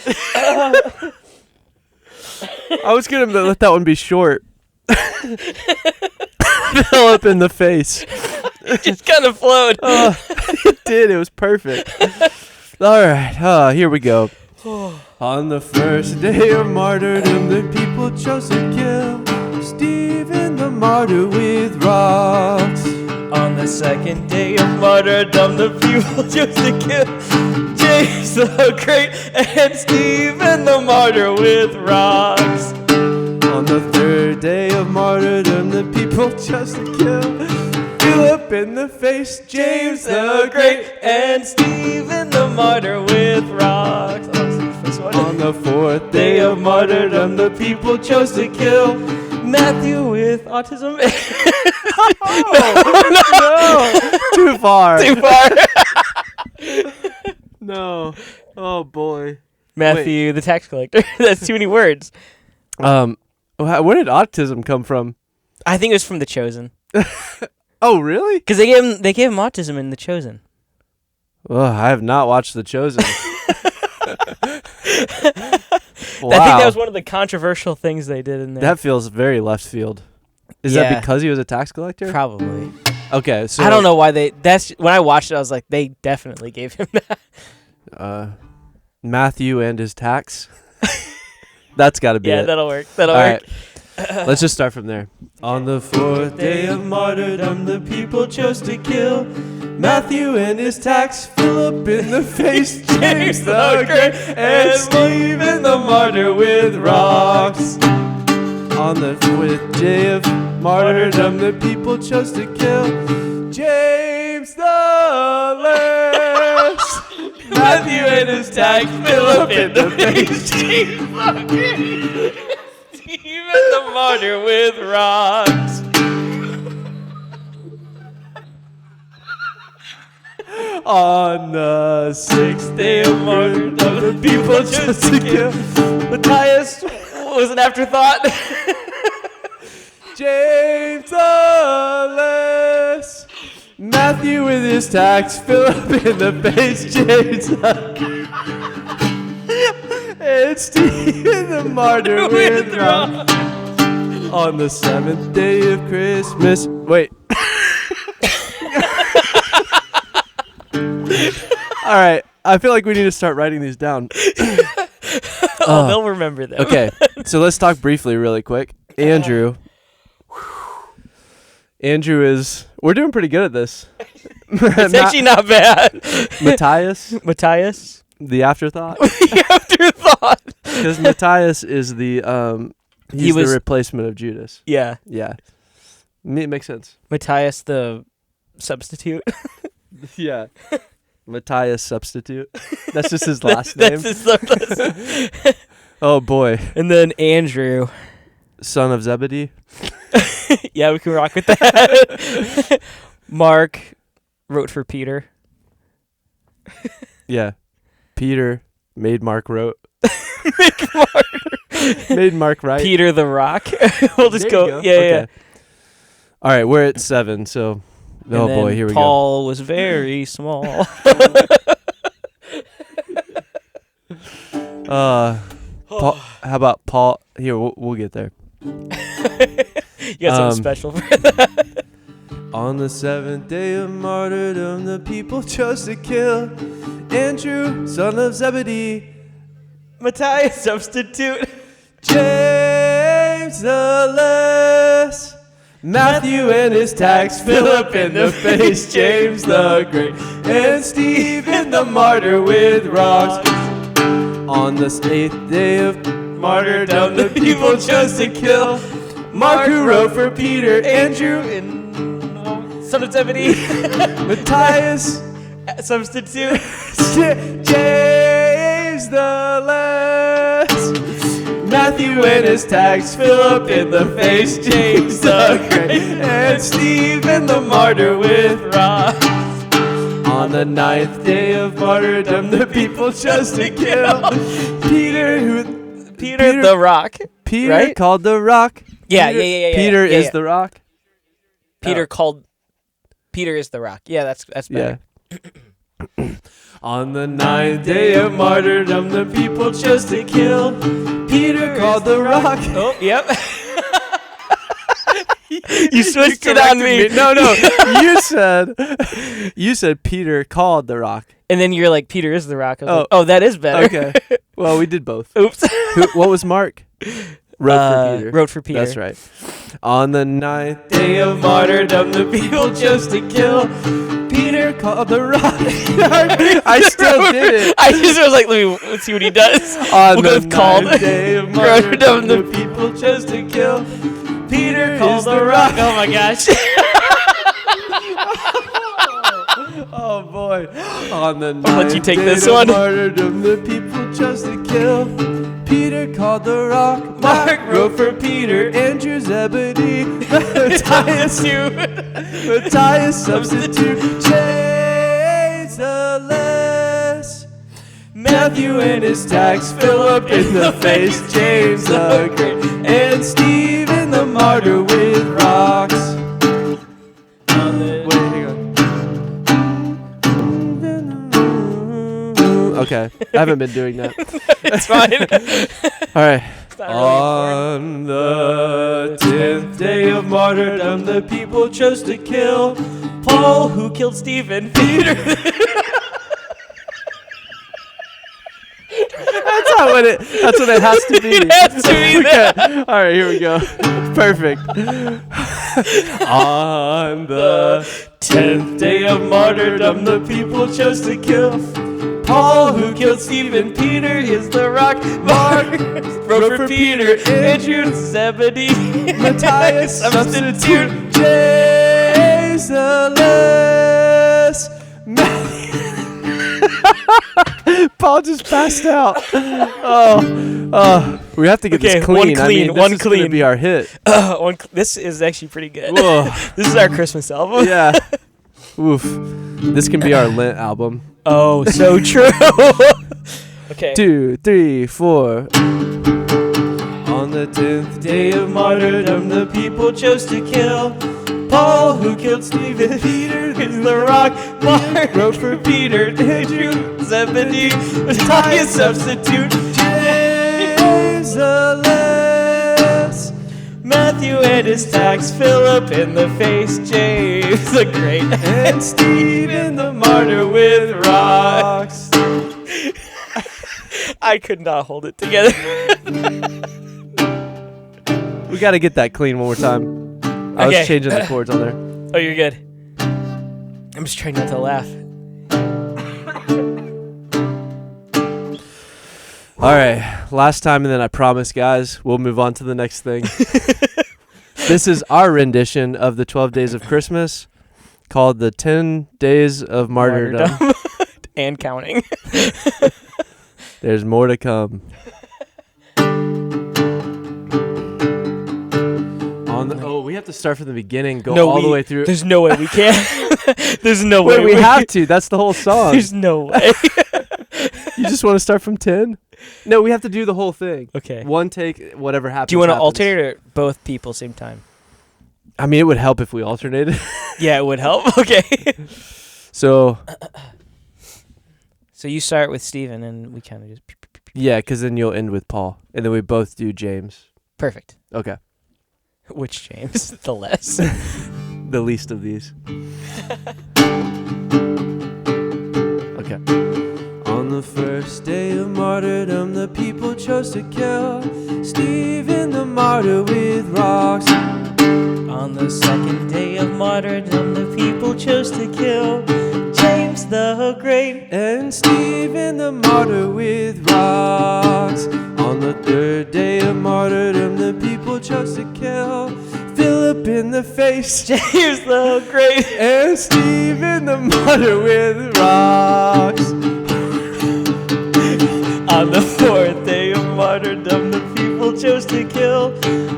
I was gonna let that one be short. Philip in the face. It just kind of flowed. It did. It was perfect. All right. Here we go. On the first day of martyrdom, the people chose to kill Stephen the martyr with rocks. On the second day of martyrdom, the people chose to kill James the Great and Stephen the martyr with rocks. On the third day of martyrdom, the people chose to kill Philip in the face, James the Great, and Stephen the martyr with rocks. On the fourth day of martyrdom, the people chose to kill Matthew with autism. No. Too far. Too far. No. Oh boy. Matthew the tax collector. That's too many words. Where did autism come from? I think it was from The Chosen. Oh, really? Because they gave him autism in The Chosen. Oh, I have not watched The Chosen. Wow. I think that was one of the controversial things they did in there. That feels very left field. Is that because he was a tax collector? Probably. Okay, so I don't know why that's when I watched it. I was like, they definitely gave him that. Matthew and his tax. That's got to be it. Yeah, that'll work. That'll work. Right. Let's just start from there. On the fourth day of martyrdom, the people chose to kill Matthew and his tax, Philip in the face, James the Great, and Stephen the martyr with rocks. On the fifth day of martyrdom, the people chose to kill James the Less, Matthew and his tax, Philip in the face, James the Great, Stephen the martyr with rocks. On the sixth day of martyrdom, the people chose to kill Matthias was an afterthought. James the Less, Matthew with his tax, Philip in the face, James and Stephen the martyr with rocks. On the seventh day of Christmas. Wait. All right. I feel like we need to start writing these down. They'll remember them. Okay. So let's talk briefly really quick. Andrew. Andrew is... We're doing pretty good at this. It's actually not bad. Matthias? The afterthought? The afterthought. Because Matthias is the... He's the replacement of Judas. Yeah. Yeah. It makes sense. Matthias the substitute. Yeah. Matthias substitute. That's just his last name. That's his last name. Oh boy. And then Andrew. Son of Zebedee. Yeah, we can rock with that. Mark wrote for Peter. Yeah. Peter made Mark wrote. Made Mark right. Peter the Rock. We'll just go. Yeah, okay. yeah. All right, we're at 7, so... Oh boy, here we go. Paul was very small. Paul, how about Paul? Here, we'll get there. You got something special for that? On the 7th day of martyrdom, the people chose to kill Andrew, son of Zebedee, Matthias substitute, James the less. Matthew and his tax, Philip in the face, James the great, and Stephen the martyr with rocks. On the 8th day of martyrdom, the people chose to kill Mark, who wrote for Peter, Andrew, and Son of Zebedee. Matthias, substitute. James the less. Matthew and his tax, Philip in the face, James the great, and Stephen the martyr with rocks. On the 9th day of martyrdom, the people chose to kill Peter the rock. Peter right? called the rock. Yeah. Peter is the rock. Peter called. Peter is the rock. Yeah, that's better. Yeah. On the 9th day of martyrdom, the people chose to kill Peter called the rock. Oh, yep. You switched it on me. No. You said Peter called the rock. And then you're like, Peter is the rock. I was like, oh, that is better. Okay. Well, we did both. Oops. What was Mark? Wrote for Peter. That's right. On the 9th day of martyrdom, the people chose to kill Peter called the rock. I still did it. I just was like, let's see what he does. On the 9th day of martyrdom, the people chose to kill Peter called the rock. Oh my gosh. Oh boy. On the I'll let you take day this of one. martyrdom, the people chose to kill Peter called the rock. Mark wrote for Peter, Andrew Zebedee, Matthias substitute, James the less. Matthew and his tax, Philip in the face, James the great, and Stephen the martyr with rocks. Wait, hang on. Okay, I haven't been doing that. It's fine. All right. Really on the 10th day of martyrdom, the people chose to kill Paul, who killed Stephen. Peter. That's what it has to be. It has to be that. Okay. All right, here we go. Perfect. On the 10th day of martyrdom, the people chose to kill Paul, who killed Stephen. Peter is the rock. Mark wrote for Peter. Andrew Zebedee. Matthias substitute. James the less. Paul just passed out. Oh, we have to get this clean. This is gonna be our hit. This is actually pretty good. This is our Christmas album. Yeah. Oof. This can be our Lent album. Oh, so true. Okay. 2, 3, 4. On the 10th day of martyrdom, the people chose to kill Paul, who killed Stephen. Peter is the rock. Mark wrote for Peter. Andrew Zebedee. Matthias substitute. James the less. Matthew and his tax. Philip in the face. James the great. And Stephen the martyr with rocks. I could not hold it together. We got to get that clean one more time. I was changing the chords on there. Oh, you're good. I'm just trying not to laugh. All right, last time, and then I promise, guys, we'll move on to the next thing. This is our rendition of the 12 Days of Christmas, called the 10 Days of Martyrdom. And counting. There's more to come. We have to start from the beginning, go all the way through. There's no way we can. There's no way. We have to. That's the whole song. There's no way. You just want to start from 10? No, we have to do the whole thing. Okay. One take, whatever happens. Do you want to alternate or both people same time? I mean, it would help if we alternated. Yeah, it would help. Okay. So you start with Steven and we kind of just... Yeah, because then you'll end with Paul. And then we both do James. Perfect. Okay. Which James? The less? The least of these. Okay. On On the first day of martyrdom, the people chose to kill Stephen the martyr with rocks. On the second day of martyrdom, the people chose to kill James the Great and Stephen the martyr with rocks. On the third day of martyrdom, the people chose to kill Philip in the face, James the Great and Stephen the martyr with rocks. On the fourth day of martyrdom, the people chose to kill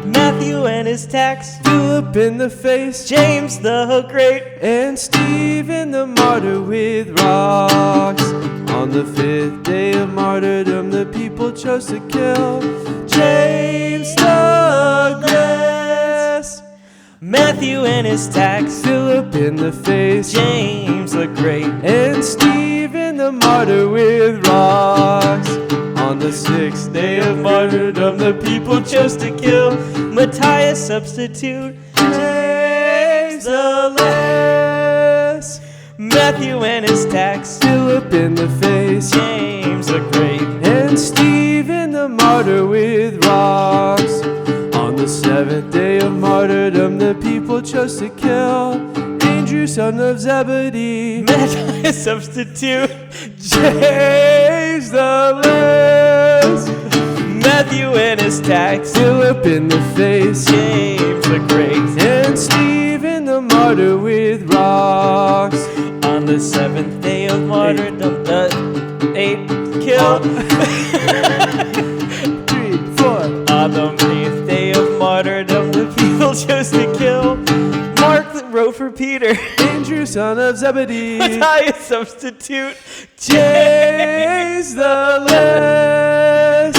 Matthew and his tax, Philip in the face, James the Great, and Stephen the martyr with rocks. On the fifth day of martyrdom, the people chose to kill James Douglas, Matthew and his tax, Philip in the face, James the Great, and Stephen the martyr with rocks. On the sixth day of martyrdom, the people chose to kill Matthias substitute, James the Less, Matthew and his tax, Philip in the face, James the Great, and Stephen the martyr with rocks. On the seventh day of martyrdom, the people chose to kill Andrew, son of Zebedee, Matthias substitute, James the Less, Matthew and his tax, Philip in the face, James the Great, and Stephen the martyr with rocks. On the seventh day of martyrdom, the eight killed. 3, 4. On the eighth day of martyrdom, the people chose to kill Mark that wrote for Peter, Andrew, son of Zebedee, Matthias substitute, James the Less,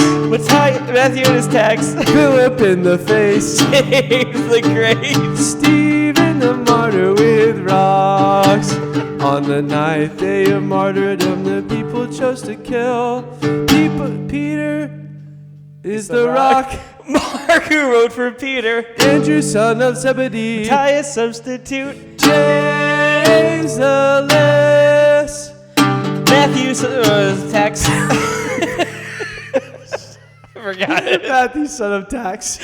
Matthew and his tax, Philip in the face, James the Great, Stephen the martyr with rocks. On the ninth day of martyrdom, the people chose to kill Peter is the rock, Mark who wrote for Peter, Andrew, son of Zebedee, Matthias substitute, James the Less, Matthew's tax. I forgot it. Matthew, son of tax,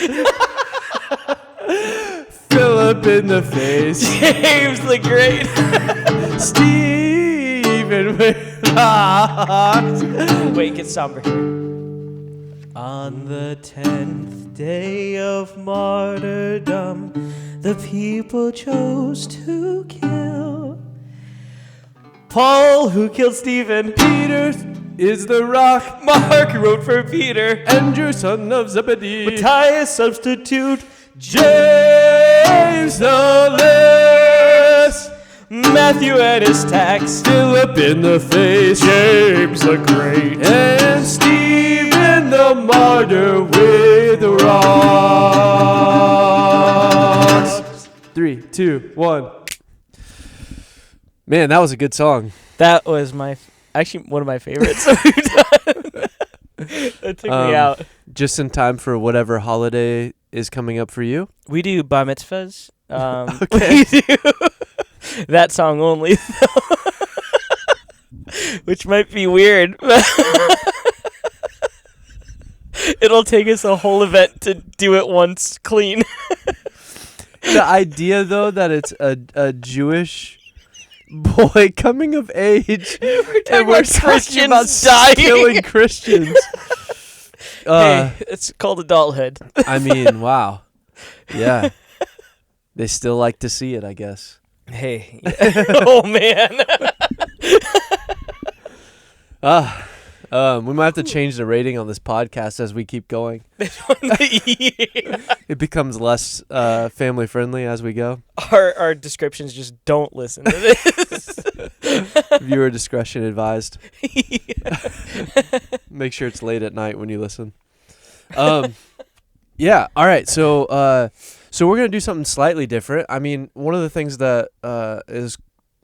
Philip in the face, James the Great, Stephen with rocks. Wait, get somber here. On the 10th day of martyrdom, the people chose to kill Paul, who killed Stephen, Peter is the rock, Mark, who wrote for Peter, Andrew, son of Zebedee, Matthias substitute, James the Less, Matthew and his tax, Philip in the face, James the Great, and Stephen the martyr with the rocks. 3, 2, 1. Man, that was a good song. That was actually one of my favorites we've done. That took me out. Just in time for whatever holiday is coming up for you. We do bar mitzvahs. Okay. We do that song only, though. Which might be weird. It'll take us a whole event to do it once clean. The idea, though, that it's a Jewish boy coming of age, and we're talking Christians about dying. killing Christians. Hey, it's called adulthood. I mean, wow. Yeah. They still like to see it, I guess. Hey. Oh, man. We might have to change the rating on this podcast as we keep going. It becomes less family friendly as we go. Our descriptions just don't listen to this. Viewer discretion advised. Make sure it's late at night when you listen. Yeah. All right. So we're gonna do something slightly different. I mean, one of the things that is,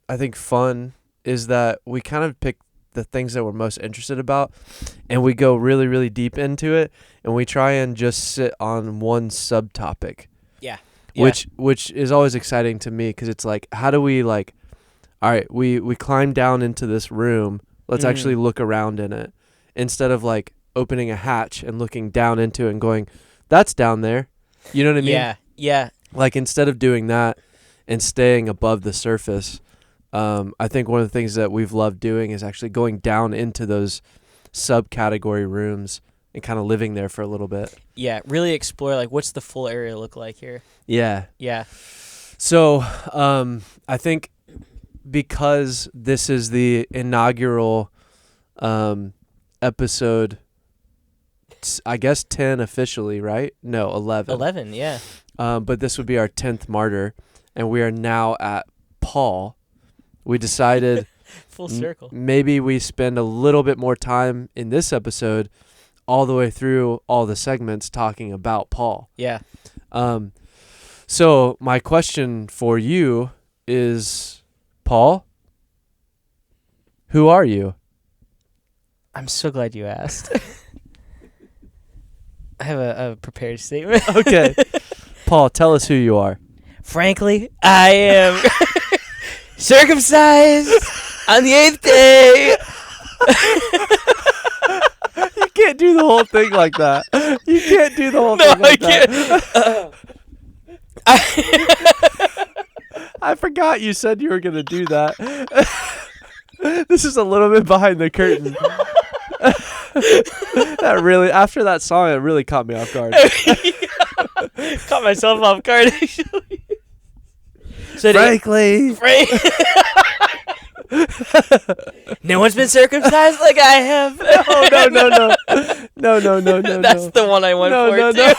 I think, fun is that we kind of pick the things that we're most interested about, and we go really, really deep into it, and we try and just sit on one subtopic. Yeah. Which is always exciting to me, because it's like, how do we, like, all right, we climb down into this room Let's actually look around in it instead of like opening a hatch and looking down into it and going, that's down there. You know what I mean? Yeah. Like instead of doing that and staying above the surface, I think one of the things that we've loved doing is actually going down into those subcategory rooms and kind of living there for a little bit. Yeah, really explore like what's the full area look like here. Yeah. Yeah. So I think because this is the inaugural episode, I guess 10 officially, right? No, 11. 11, yeah. But this would be our 10th martyr, and we are now at Paul. We decided Full circle. Maybe we spend a little bit more time in this episode all the way through all the segments talking about Paul. Yeah. So my question for you is, Paul, who are you? I'm so glad you asked. I have a prepared statement. Okay. Paul, tell us who you are. Frankly, I am circumcised on the 8th day. You can't do the whole thing like that. You can't do the whole thing like that. I forgot you said you were going to do that. This is a little bit behind the curtain. That really, after that song, it really caught me off guard. Caught myself off guard, actually. So Frankly. No one's been circumcised like I have. No. That's the one I went for, too.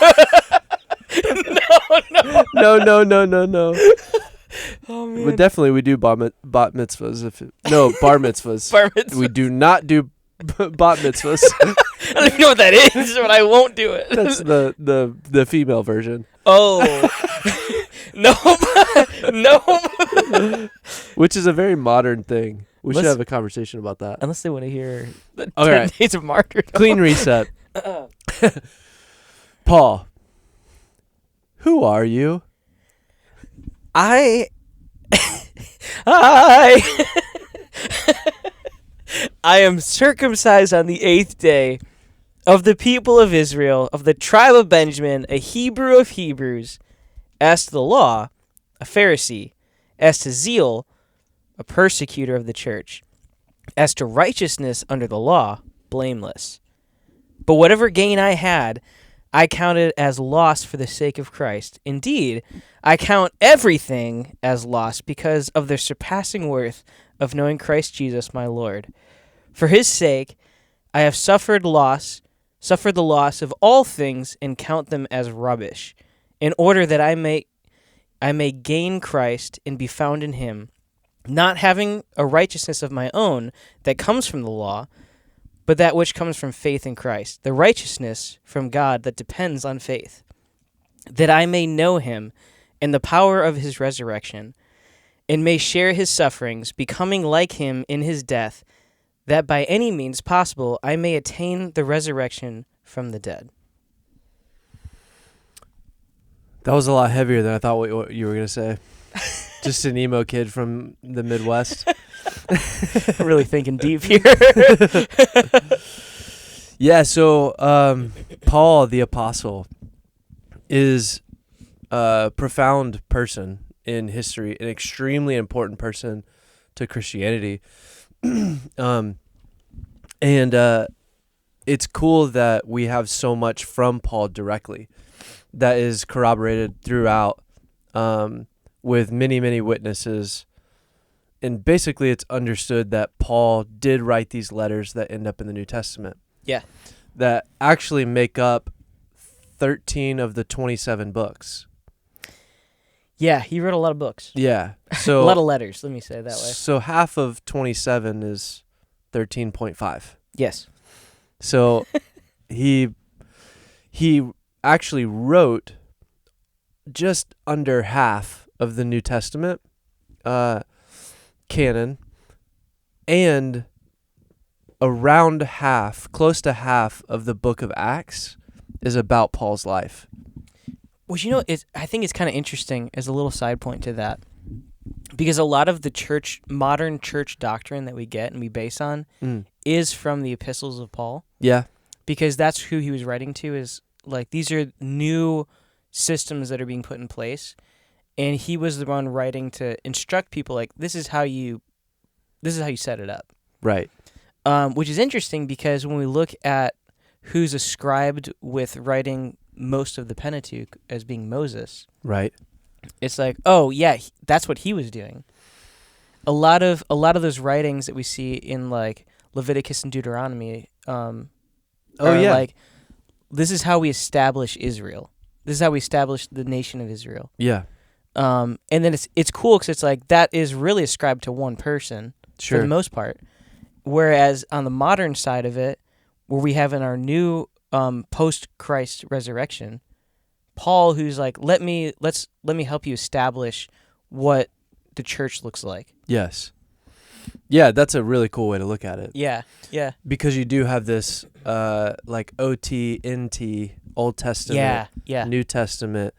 No. Oh, man. But definitely we do bat mitzvahs. Bar mitzvahs. Bar mitzvahs. We do not do bat mitzvahs. I don't even know what that is, but I won't do it. That's the female version. Oh. No. Which is a very modern thing. We should Let's- have a conversation about that. Unless they want to hear the All 10 right. days of martyrdom. Clean reset. Paul, who are you? I am circumcised on the 8th day, of the people of Israel, of the tribe of Benjamin, a Hebrew of Hebrews, as to the law, a Pharisee, as to zeal, a persecutor of the church, as to righteousness under the law, blameless. But whatever gain I had, I counted as loss for the sake of Christ. Indeed, I count everything as loss because of the surpassing worth of knowing Christ Jesus my Lord. For his sake, I have suffered the loss of all things and count them as rubbish, in order that I may gain Christ and be found in him, not having a righteousness of my own that comes from the law, but that which comes from faith in Christ, the righteousness from God that depends on faith, that I may know him and the power of his resurrection, and may share his sufferings, becoming like him in his death, that by any means possible I may attain the resurrection from the dead. That was a lot heavier than I thought what you were going to say. Just an emo kid from the Midwest. Really thinking deep here. Yeah, so Paul the Apostle is a profound person in history, an extremely important person to Christianity. And it's cool that we have so much from Paul directly that is corroborated throughout with many, many witnesses. And basically it's understood that Paul did write these letters that end up in the New Testament. Yeah. That actually make up 13 of the 27 books. Yeah, he wrote a lot of books. Yeah. So a lot of letters, let me say it that way. So half of 27 is 13.5. Yes. So he actually wrote just under half of the New Testament canon, and around half, close to half of the book of Acts is about Paul's life. Well, I think it's kind of interesting as a little side point to that, Because a lot of the modern church doctrine that we get and we base on is from the epistles of Paul. Yeah. Because that's who he was writing to, is like, these are new systems that are being put in place. And he was the one writing to instruct people, like, this is how you set it up. Right. Which is interesting because when we look at who's ascribed with writing most of the Pentateuch as being Moses, right, it's like, oh yeah, that's what he was doing. A lot of those writings that we see in like Leviticus and Deuteronomy, like, this is how we establish Israel. This is how we establish the nation of Israel. Yeah. And then it's cool because it's like that is really ascribed to one person for the most part. Whereas on the modern side of it, where we have in our new post-Christ resurrection, Paul, who's like, let me help you establish what the church looks like. Yes. Yeah, that's a really cool way to look at it. Yeah, yeah. Because you do have this like OT, NT, Old Testament, New Testament,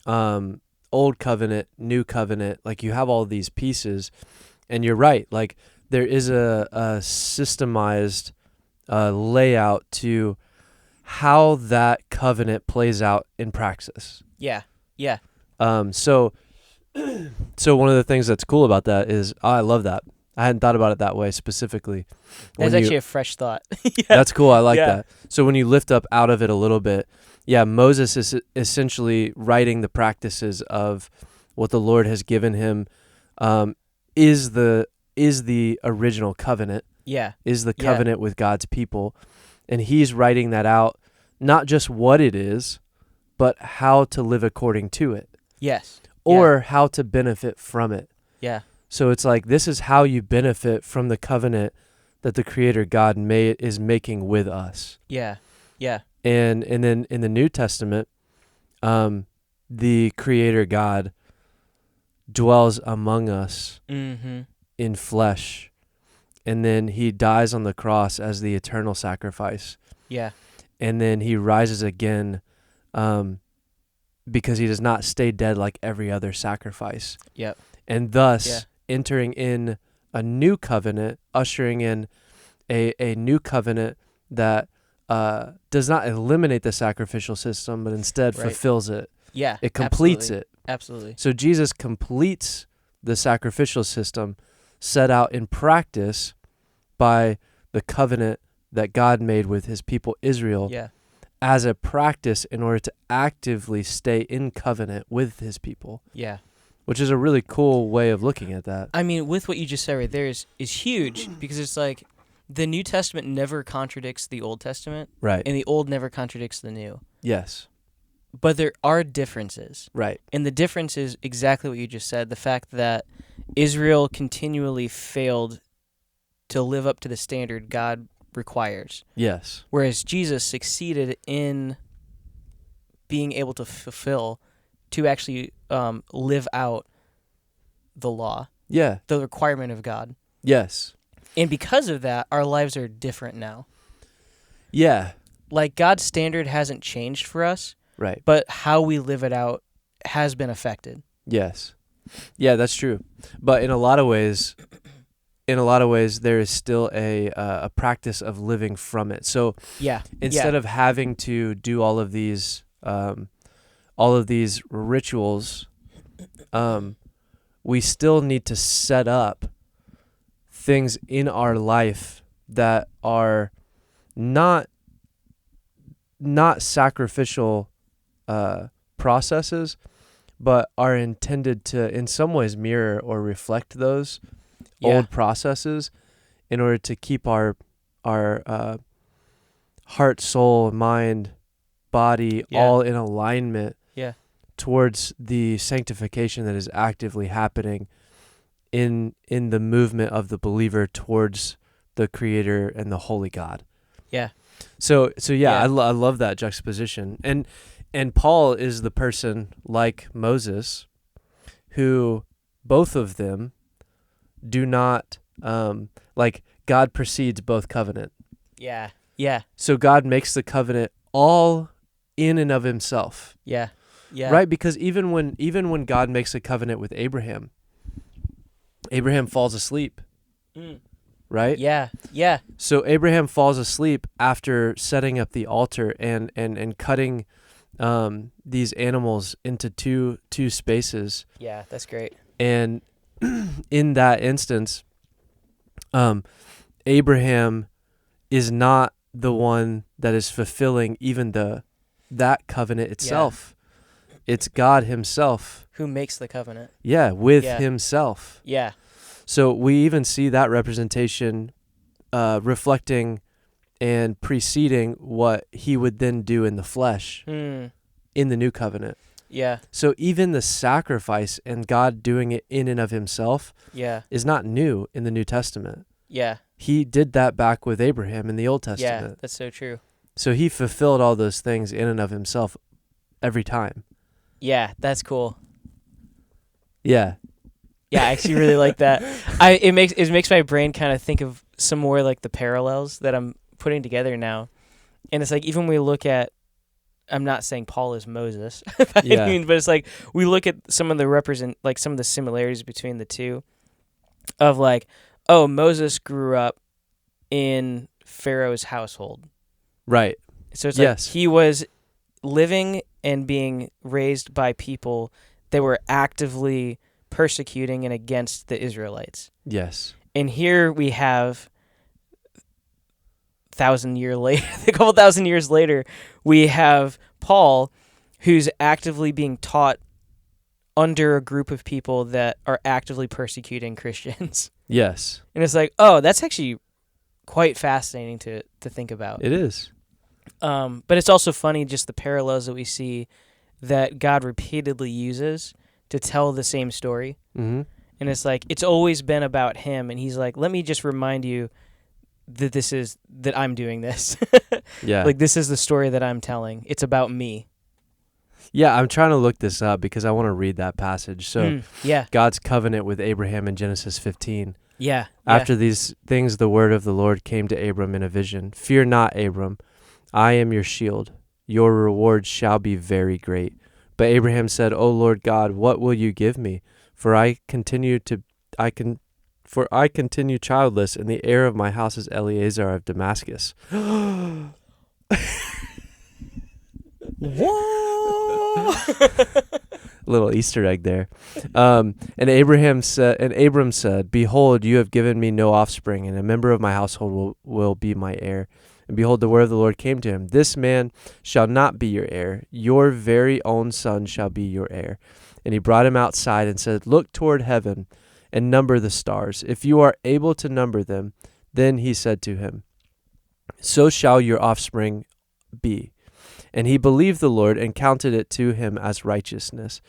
Old Covenant, New Covenant. Like, you have all these pieces, and you're right. Like, there is a systemized layout to how that covenant plays out in praxis. Yeah, yeah. So one of the things that's cool about that is, I love that. I hadn't thought about it that way specifically. That's actually a fresh thought. Yeah. That's cool. I like that. So when you lift up out of it a little bit, Moses is essentially writing the practices of what the Lord has given him, is the original covenant. Yeah. Is the covenant with God's people. And he's writing that out, not just what it is, but how to live according to it. Yes. Or how to benefit from it. Yeah. So it's like, this is how you benefit from the covenant that the Creator God is making with us. Yeah. Yeah. And then in the New Testament, the Creator God dwells among us in flesh, and then he dies on the cross as the eternal sacrifice. Yeah. And then he rises again, because he does not stay dead like every other sacrifice. Yep. And thus entering in a new covenant, ushering in a new covenant that does not eliminate the sacrificial system, but instead fulfills it. Yeah. It completes it. Absolutely. So Jesus completes the sacrificial system set out in practice by the covenant that God made with his people Israel, as a practice in order to actively stay in covenant with his people. Yeah. Which is a really cool way of looking at that. I mean, with what you just said right there is huge, because it's like the New Testament never contradicts the Old Testament. Right. And the Old never contradicts the New. Yes. But there are differences. Right. And the difference is exactly what you just said, the fact that Israel continually failed to live up to the standard God requires. Yes. Whereas Jesus succeeded in being able to fulfill, to actually live out the law. Yeah. The requirement of God. Yes. And because of that, our lives are different now. Yeah. Like, God's standard hasn't changed for us. Right. But how we live it out has been affected. Yes. Yeah, that's true. But in a lot of ways, there is still a practice of living from it. So instead of having to do all of these rituals, we still need to set up things in our life that are not sacrificial processes, but are intended to, in some ways, mirror or reflect those old processes, in order to keep our heart, soul, mind, body all in alignment towards the sanctification that is actively happening in the movement of the believer towards the Creator and the Holy God. Yeah. So I love that juxtaposition. And Paul is the person, like Moses, who both of them do not, like, God precedes both covenant. Yeah. Yeah. So God makes the covenant all in and of himself. Yeah. Yeah. Right? Because even when God makes a covenant with Abraham, Abraham falls asleep, Mm. right? Yeah. Yeah. So Abraham falls asleep after setting up the altar and cutting these animals into two spaces. Yeah. That's great. And in that instance, Abraham is not the one that is fulfilling even that covenant itself. It's God himself. Who makes the covenant? Yeah, with Yeah. himself. Yeah. So we even see that representation reflecting and preceding what he would then do in the flesh Hmm. in the new covenant. Yeah. So even the sacrifice and God doing it in and of himself Yeah. is not new in the New Testament. Yeah. He did that back with Abraham in the Old Yeah. Testament. That's so true. So he fulfilled all those things in and of himself every time. Yeah. That's cool. Yeah. Yeah, I actually really like that. It makes my brain kind of think of some more like the parallels that I'm putting together now. And it's like, even when we look at, I'm not saying Paul is Moses, by any Yeah. means, but it's like we look at some of the similarities between the two of like, oh, Moses grew up in Pharaoh's household. Right. So it's Yes. like he was living and being raised by people that were actively persecuting and against the Israelites. Yes. And here we have a couple thousand years later, we have Paul, who's actively being taught under a group of people that are actively persecuting Christians. Yes. And it's like, oh, that's actually quite fascinating to think about. It is. But it's also funny just the parallels that we see that God repeatedly uses to tell the same story. Mm-hmm. And it's like, it's always been about him. And he's like, let me just remind you that I'm doing this. Yeah. Like, this is the story that I'm telling. It's about me. Yeah, I'm trying to look this up because I want to read that passage. So Yeah. God's covenant with Abraham in Genesis 15. Yeah. After these things, the word of the Lord came to Abram in a vision. Fear not, Abram. I am your shield. Your reward shall be very great. But Abraham said, O Lord God, what will you give me? For I continue childless, and the heir of my house is Eleazar of Damascus. Whoa! Little Easter egg there. And Abram said, Behold, you have given me no offspring, and a member of my household will be my heir. And behold, the word of the Lord came to him. This man shall not be your heir. Your very own son shall be your heir. And he brought him outside and said, Look toward heaven and number the stars. If you are able to number them, then he said to him, So shall your offspring be. And he believed the Lord and counted it to him as righteousness.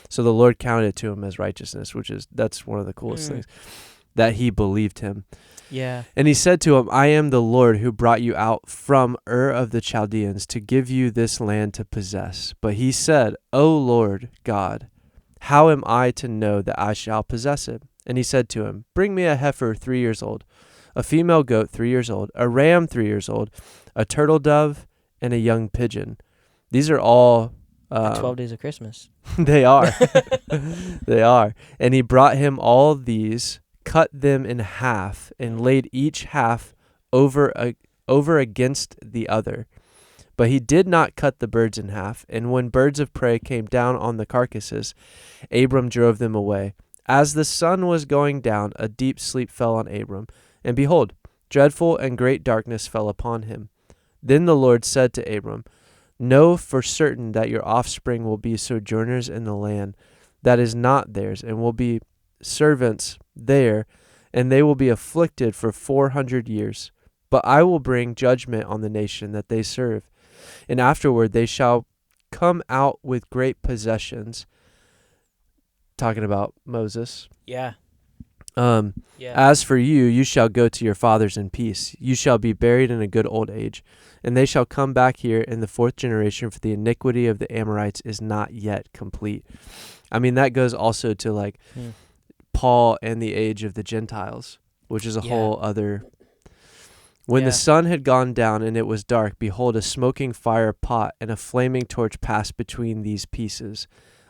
So the Lord counted it to him as righteousness, that's one of the coolest things, that he believed him. Yeah. And he said to him, I am the Lord who brought you out from Ur of the Chaldeans to give you this land to possess. But he said, O Lord God, how am I to know that I shall possess it? And he said to him, Bring me a heifer 3 years old, a female goat 3 years old, a ram 3 years old, a turtle dove, and a young pigeon. These are all... the 12 days of Christmas. They are. They are. And he brought him all these, cut them in half, and laid each half over against the other. But he did not cut the birds in half. And when birds of prey came down on the carcasses, Abram drove them away. As the sun was going down, a deep sleep fell on Abram. And behold, dreadful and great darkness fell upon him. Then the Lord said to Abram, Know for certain that your offspring will be sojourners in the land that is not theirs, and will be servants there, and they will be afflicted for 400 years. But I will bring judgment on the nation that they serve, and afterward they shall come out with great possessions. Talking about Moses. Yeah. As for you, you shall go to your fathers in peace. You shall be buried in a good old age. And they shall come back here in the 4th generation, for the iniquity of the Amorites is not yet complete. I mean, that goes also to like Paul and the age of the Gentiles, which is a whole other... When the sun had gone down and it was dark, behold, a smoking fire pot and a flaming torch passed between these pieces.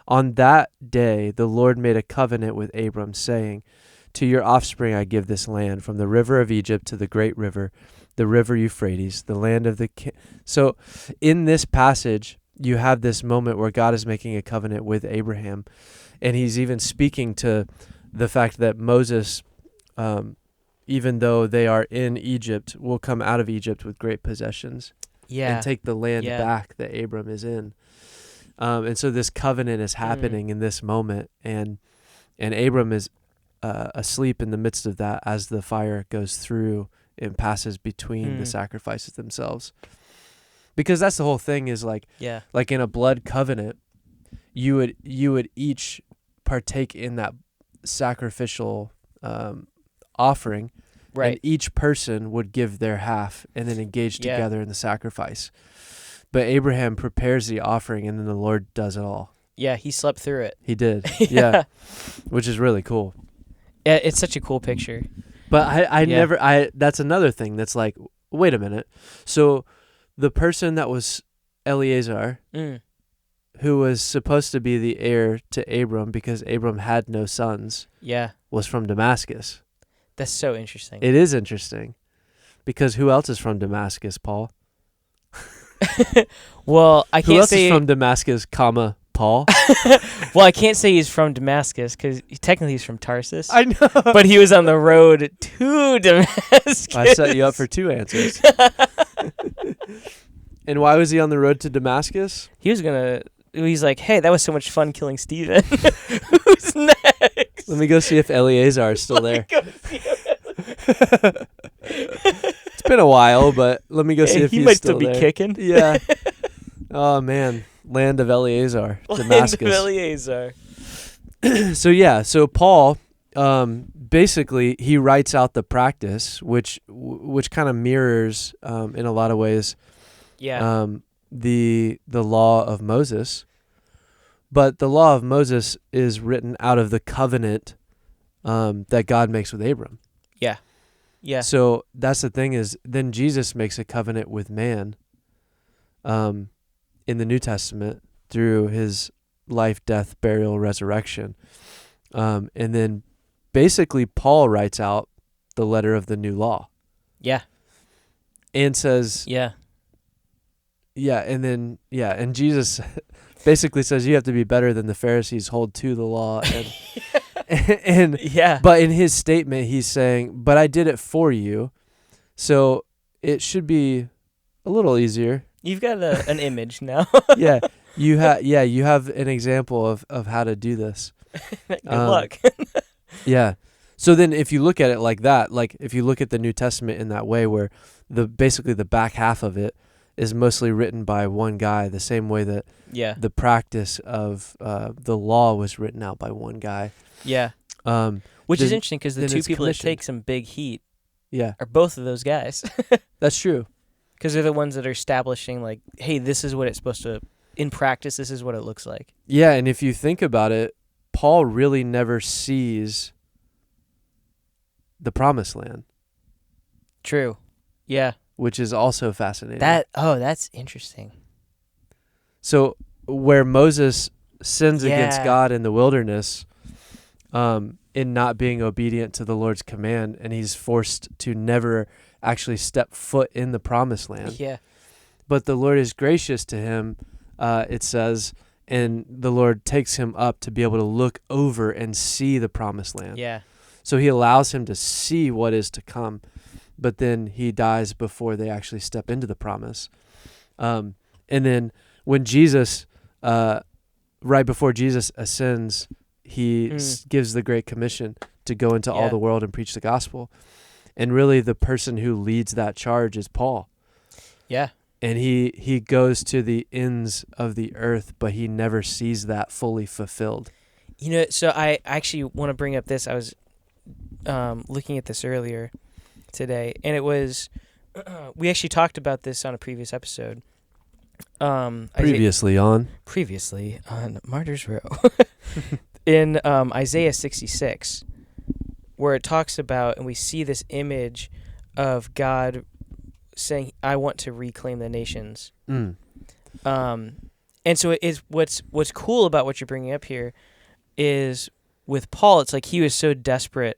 On that day the Lord made a covenant with Abram, saying, to your offspring I give this land, from the river of Egypt to the great river, the river Euphrates, the land of the So in this passage, you have this moment where God is making a covenant with Abraham, and he's even speaking to the fact that Moses, even though they are in Egypt, will come out of Egypt with great possessions and take the land back that Abram is in. And so this covenant is happening in this moment, and Abram is asleep in the midst of that as the fire goes through and passes between the sacrifices themselves. Because that's the whole thing is like in a blood covenant, you would each partake in that sacrificial offering, right? And each person would give their half and then engage together in the sacrifice. But Abraham prepares the offering, and then the Lord does it all. Yeah, he slept through it. He did, yeah, which is really cool. Yeah, it's such a cool picture. But I that's another thing that's like, wait a minute. So the person that was Eleazar, who was supposed to be the heir to Abram because Abram had no sons, was from Damascus. That's so interesting. It is interesting. Because who else is from Damascus, Paul? Well, I can't say... Who else is from Damascus, Paul? Well, I can't say he's from Damascus because technically he's from Tarsus. I know. But he was on the road to Damascus. I set you up for 2 answers. And why was he on the road to Damascus? He's like, hey, that was so much fun killing Stephen. Who's next? Let me go see if Eleazar is still there. It's been a while, but let me go see if he's still there. He might still be kicking. Yeah. Oh, man. Land of Eleazar, Damascus. Land of Eleazar. So Paul, basically, he writes out the practice, which kind of mirrors, in a lot of ways, the law of Moses. But the law of Moses is written out of the covenant that God makes with Abram. Yeah. Yeah. So that's the thing is, then Jesus makes a covenant with man in the New Testament through his life, death, burial, resurrection. And then basically Paul writes out the letter of the new law. Yeah. And says... and Jesus basically says you have to be better than the Pharisees, hold to the law. But in his statement, he's saying, but I did it for you, so it should be a little easier. You've got an image now. You have an example of how to do this. Good luck. So then if you look at it like that, like if you look at the New Testament in that way where basically the back half of it is mostly written by one guy, the same way that the practice of the law was written out by one guy. Which is interesting because the two people that take some big heat are both of those guys. That's true. Because they're the ones that are establishing, like, hey, this is what it's supposed to, in practice, this is what it looks like. Yeah, and if you think about it, Paul really never sees the promised land. True. Yeah. Which is also fascinating. That's interesting. So where Moses sins against God in the wilderness, in not being obedient to the Lord's command, and he's forced to never actually step foot in the promised land. Yeah. But the Lord is gracious to him, it says, and the Lord takes him up to be able to look over and see the promised land. Yeah. So he allows him to see what is to come, but then he dies before they actually step into the promise. And then when Jesus, right before Jesus ascends, he gives the Great Commission to go into all the world and preach the gospel. And really the person who leads that charge is Paul. Yeah. And he goes to the ends of the earth, but he never sees that fully fulfilled. You know, so I actually want to bring up this. I was looking at this earlier today, and it was we actually talked about this on a previous episode. Previously on Martyr's Row. In Isaiah 66, where it talks about, and we see this image of God saying, I want to reclaim the nations. And so it is what's cool about what you're bringing up here is with Paul, it's like he was so desperate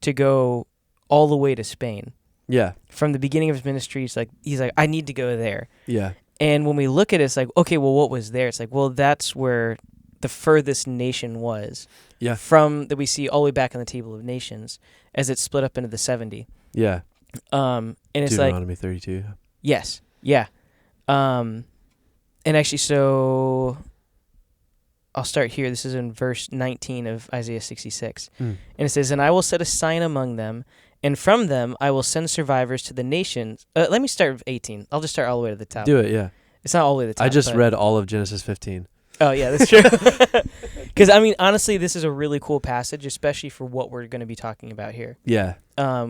to go all the way to Spain. Yeah. From the beginning of his ministry, he's like, I need to go there. Yeah. And when we look at it, it's like, okay, well, what was there? It's like, well, that's where the furthest nation was. Yeah. From that we see all the way back on the Table of Nations as it's split up into the 70. Yeah. And it's Deuteronomy 32. Yes. Yeah. And actually, so I'll start here. This is in verse 19 of Isaiah 66. And it says, and I will set a sign among them, and from them I will send survivors to the nations. Let me start with 18. I'll just start all the way to the top. Do it, yeah. It's not all the way to the top. I just read all of Genesis 15. Oh, yeah, that's true. Because, I mean, honestly, this is a really cool passage, especially for what we're going to be talking about here. Yeah.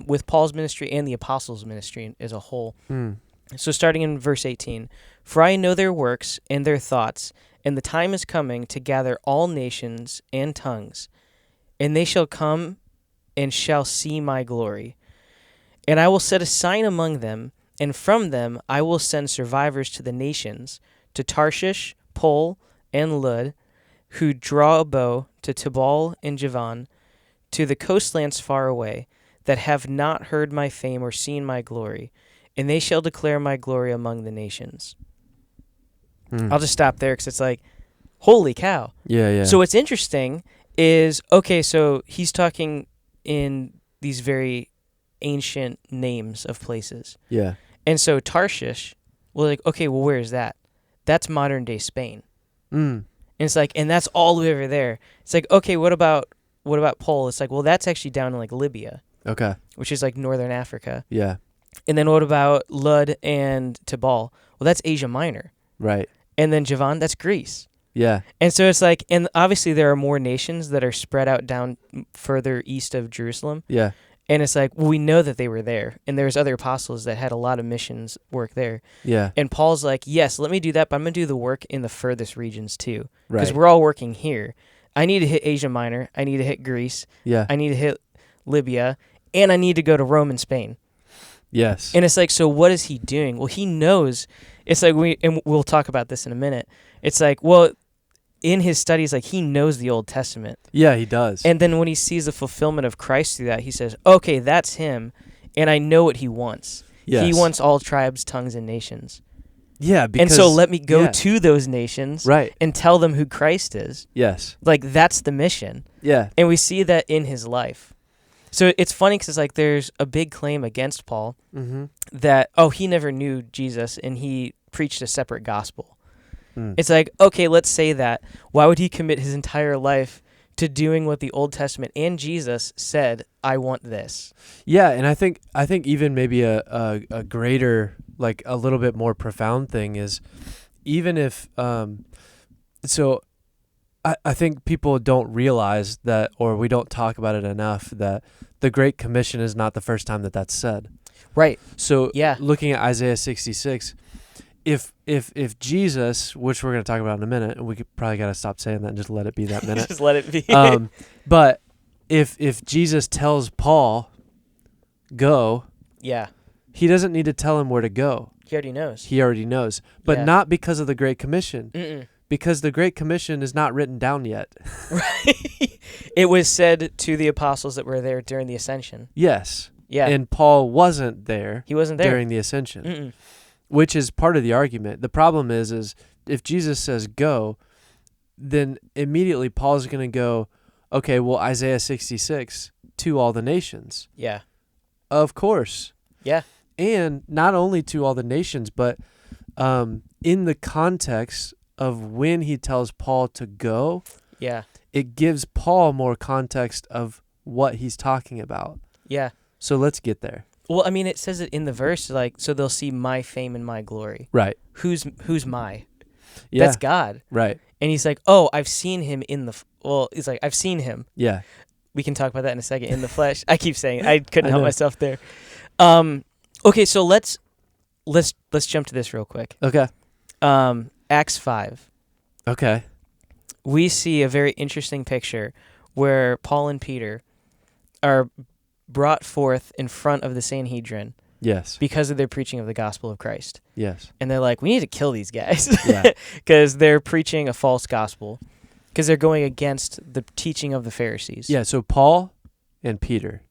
With Paul's ministry and the apostles' ministry as a whole. So starting in verse 18, for I know their works and their thoughts, and the time is coming to gather all nations and tongues, and they shall come and shall see my glory. And I will set a sign among them, and from them I will send survivors to the nations, to Tarshish, Pul, and Lud, who draw a bow, to Tubal and Javan, to the coastlands far away, that have not heard my fame or seen my glory, and they shall declare my glory among the nations. I'll just stop there because it's like, holy cow. Yeah, yeah. So what's interesting is, okay, so he's talking in these very ancient names of places. Yeah. And so Tarshish, well, like, okay, well, where is that? That's modern-day Spain. And it's like, and that's all the way over there. It's like, okay, what about Pul? It's like, well, that's actually down in, like, Libya. Okay. Which is, like, northern Africa. Yeah. And then what about Lud and Tubal? Well, that's Asia Minor. Right. And then Javan, that's Greece. Yeah. And so it's like, and obviously there are more nations that are spread out down further east of Jerusalem. Yeah. And it's like, well, we know that they were there. And there's other apostles that had a lot of missions work there. Yeah. And Paul's like, yes, let me do that, but I'm going to do the work in the furthest regions too. Right. Because we're all working here. I need to hit Asia Minor. I need to hit Greece. Yeah. I need to hit Libya. And I need to go to Rome and Spain. Yes. And it's like, so what is he doing? Well, he knows. It's like, and we'll talk about this in a minute. It's like, well, in his studies, like, he knows the Old Testament. Yeah, he does. And then when he sees the fulfillment of Christ through that, he says, okay, that's him, and I know what he wants. Yes. He wants all tribes, tongues, and nations. Yeah, because... And so let me go to those nations and tell them who Christ is. Yes. Like, that's the mission. Yeah. And we see that in his life. So it's funny because it's like there's a big claim against Paul that, he never knew Jesus, and he preached a separate gospel. It's like, okay, let's say that. Why would he commit his entire life to doing what the Old Testament and Jesus said, I want this? Yeah, and I think even maybe a greater, like a little bit more profound thing is, even if, so I think people don't realize that, or we don't talk about it enough, that the Great Commission is not the first time that that's said. Right. So looking at Isaiah 66, if Jesus, which we're going to talk about in a minute, and we could probably got to stop saying that and just let it be that minute. Just let it be. But if Jesus tells Paul, go, he doesn't need to tell him where to go. He already knows. He already knows. But not because of the Great Commission. Because the Great Commission is not written down yet. Right. It was said to the apostles that were there during the ascension. Yes. Yeah. And Paul wasn't there. He wasn't there during the ascension. Which is part of the argument. The problem is if Jesus says go, then immediately Paul's going to go, okay, well, Isaiah 66, to all the nations. Yeah. Of course. Yeah. And not only to all the nations, but in the context of when he tells Paul to go, it gives Paul more context of what he's talking about. Yeah. So let's get there. Well, I mean, it says it in the verse, like, so they'll see my fame and my glory. Right. Who's my? Yeah. That's God. Right. And he's like, I've seen him in the, he's like, I've seen him. Yeah. We can talk about that in a second, in the flesh. I keep saying it. I couldn't help myself there. Okay, so let's jump to this real quick. Okay. Acts 5. Okay. We see a very interesting picture where Paul and Peter are brought forth in front of the Sanhedrin. Yes. Because of their preaching of the gospel of Christ. Yes. And they're like, we need to kill these guys. Because they're preaching a false gospel. Because they're going against the teaching of the Pharisees. Yeah, so Paul and Peter,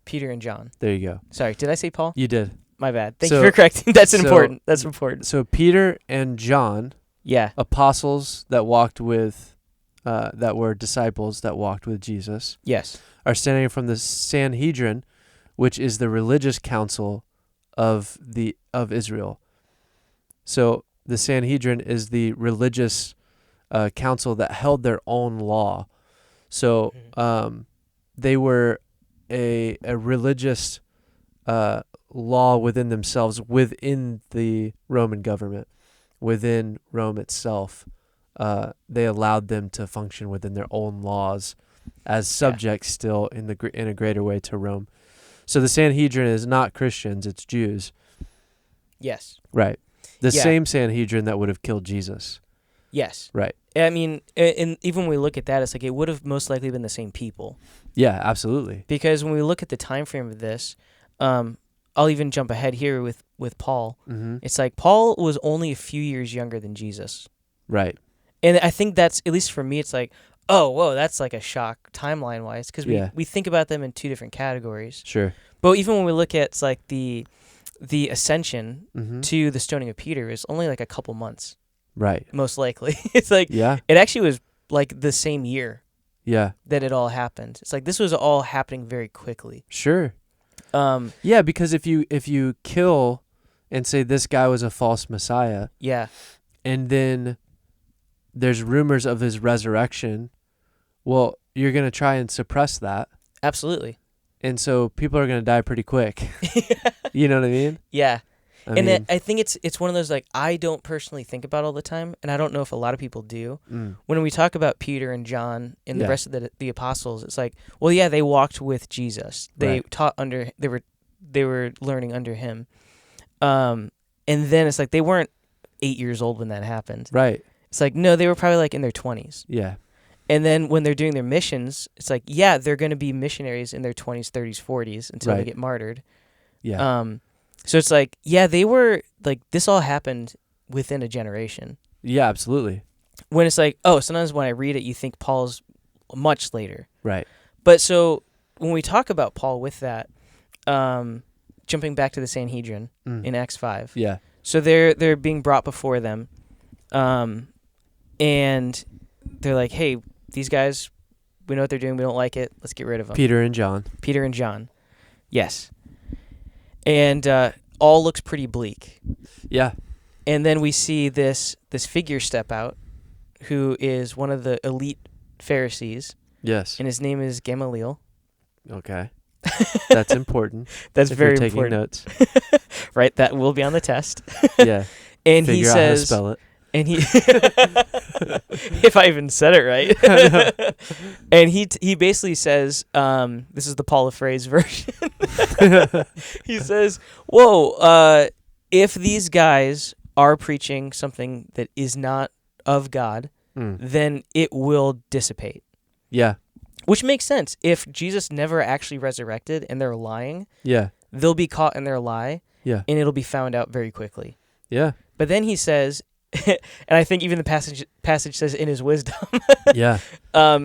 Peter and John. There you go. Sorry, did I say Paul? You did. My bad. Thank you for correcting. That's important. That's important. So Peter and John, Yeah. apostles that walked with, that were disciples that walked with Jesus, Yes. are standing from the Sanhedrin, which is the religious council of Israel. So the Sanhedrin is the religious council that held their own law. So they were a religious law within themselves, within the Roman government, within Rome itself. They allowed them to function within their own laws as subjects still in a greater way to Rome. So the Sanhedrin is not Christians, it's Jews. Yes. Right. The same Sanhedrin that would have killed Jesus. Yes. Right. I mean, and even when we look at that, it's like it would have most likely been the same people. Yeah, absolutely. Because when we look at the time frame of this, I'll even jump ahead here with Paul. Mm-hmm. It's like Paul was only a few years younger than Jesus. Right. And I think that's, at least for me, it's like, oh, whoa, that's like a shock timeline-wise, because we think about them in two different categories. Sure. But even when we look at, it's like the ascension to the stoning of Peter is only like a couple months. Right. Most likely. It's like, it actually was like the same year that it all happened. It's like this was all happening very quickly. Sure. Because if you kill and say this guy was a false Messiah, and then there's rumors of his resurrection, well, you're going to try and suppress that. Absolutely. And so people are going to die pretty quick. You know what I mean? Yeah. I think it's one of those, like, I don't personally think about all the time, and I don't know if a lot of people do. When we talk about Peter and John and the rest of the apostles, it's like, well, yeah, they walked with Jesus. They taught under, they were learning under him. And then it's like they weren't 8 years old when that happened. Right. It's like, no, they were probably like in their 20s. Yeah. And then when they're doing their missions, it's like, yeah, they're going to be missionaries in their 20s, 30s, 40s until they get martyred. Yeah. So it's like, yeah, they were, like, this all happened within a generation. Yeah, absolutely. When it's like, oh, sometimes when I read it, you think Paul's much later. Right. But so when we talk about Paul with that, jumping back to the Sanhedrin in Acts 5. Yeah. So they're being brought before them, and they're like, hey, these guys, we know what they're doing. We don't like it. Let's get rid of them. Peter and John. Yes. And all looks pretty bleak. Yeah. And then we see this figure step out who is one of the elite Pharisees. Yes. And his name is Gamaliel. Okay. That's important. That's if very you're taking important. Notes. Right, that will be on the test. Yeah. And Figure he out says, how to spell it. And he, if I even said it right, and he basically says, this is the Paul of Phrase version. He says, "Whoa, if these guys are preaching something that is not of God, then it will dissipate." Yeah, which makes sense. If Jesus never actually resurrected and they're lying, they'll be caught in their lie, and it'll be found out very quickly. Yeah, but then he says. And I think even the passage says in his wisdom, but